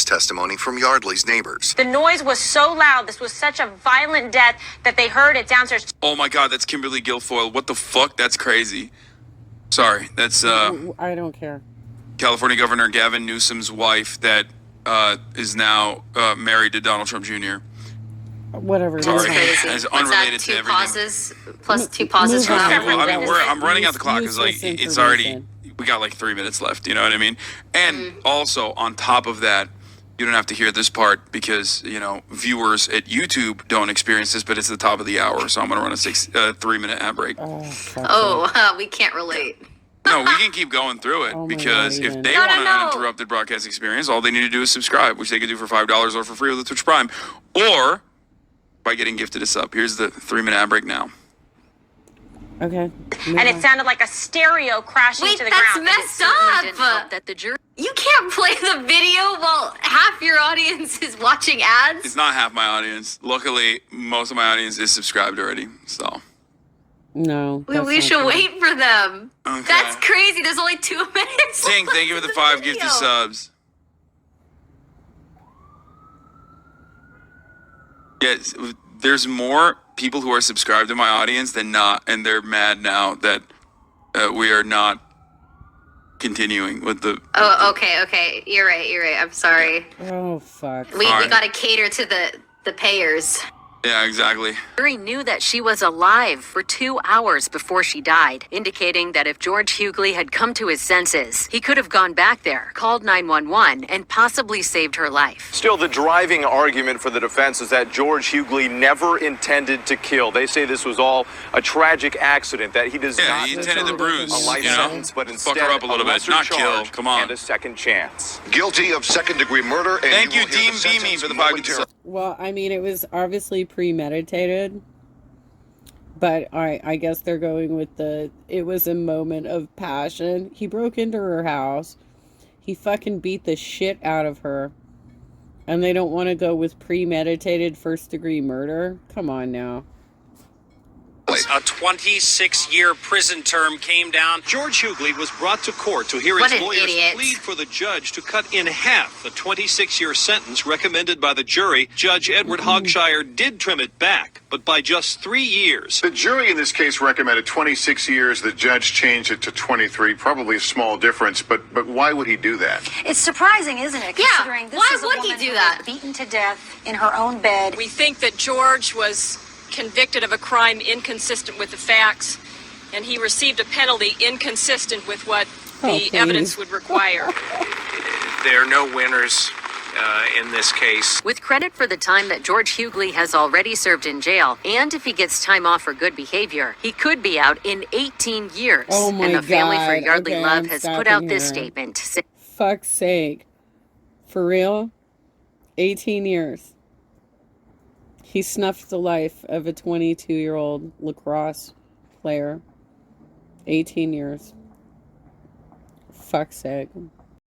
Testimony from Yeardly's neighbors. The noise was so loud. This was such a violent death that they heard it downstairs. Oh my God, that's Kimberly Guilfoyle. What the fuck? That's crazy. Sorry, that's I don't care. California Governor Gavin Newsom's wife that is now married to Donald Trump Jr. Whatever. Sorry, Crazy. as What's unrelated that? to Two everything. pauses plus 2 pauses from Okay, that. well, I mean, I'm running out the clock because like it's already, we got like 3 minutes left. You know what I mean? And also on top of that, you don't have to hear this part because, you know, viewers at YouTube don't experience this, but it's the top of the hour, so I'm going to run a 3-minute ad break. We can't relate. No, we can keep going through it because if they want an uninterrupted broadcast experience, all they need to do is subscribe, which they can do for $5 or for free with the Twitch Prime, or by getting gifted a sub. Here's the 3-minute ad break now. Okay. And it sounded like a stereo crashing to the ground. That's messed up. That the jury. You can't play the video while half your audience is watching ads. It's not half my audience. Luckily, most of my audience is subscribed already, so. No. We should wait for them. Okay. That's crazy. There's only 2 minutes. Ting, thank you for the 5 gifted subs. Yes, there's more people who are subscribed to my audience than not, and they're mad now that we are not continuing with the. Oh, okay. You're right. I'm sorry. Oh, fuck. We gotta cater to the payers. Yeah, exactly. Jury knew that she was alive for 2 hours before she died, indicating that if George Hughly had come to his senses, he could have gone back there, called 911, and possibly saved her life. Still, the driving argument for the defense is that George Hughly never intended to kill. They say this was all a tragic accident, that he does not he intended to bruise, a life sentence, but instead fuck her up a little bit, lesser not kill. charge Come on. and a second chance. Guilty of second-degree murder. And Thank you, will hear Dean the Beamy, sentence for the 5 momentarily. Well, I mean, it was obviously premeditated, but I guess they're going with it was a moment of passion. He broke into her house. He fucking beat the shit out of her. And they don't want to go with premeditated first-degree murder? Come on now. A 26-year prison term came down. George Hughly was brought to court to hear What his an lawyers idiot. plead for the judge to cut in half the 26-year sentence recommended by the jury. Judge Edward Hogshire did trim it back, but by just 3 years. The jury in this case recommended 26 years. The judge changed it to 23. Probably a small difference, but why would he do that? It's surprising, isn't it? Yeah, Considering this why is a would he woman do who that? was beaten to death in her own bed. We think that George was convicted of a crime inconsistent with the facts, and he received a penalty inconsistent with what the evidence would require. There are no winners in this case. With credit for the time that George Hughly has already served in jail, and if he gets time off for good behavior, he could be out in 18 years. Oh my and the family for God. Yeardly Okay, Love I'm has put stopping out this here. statement. Fuck's sake. For real? 18 years. He snuffed the life of a 22-year-old lacrosse player. 18 years. Fuck's sake.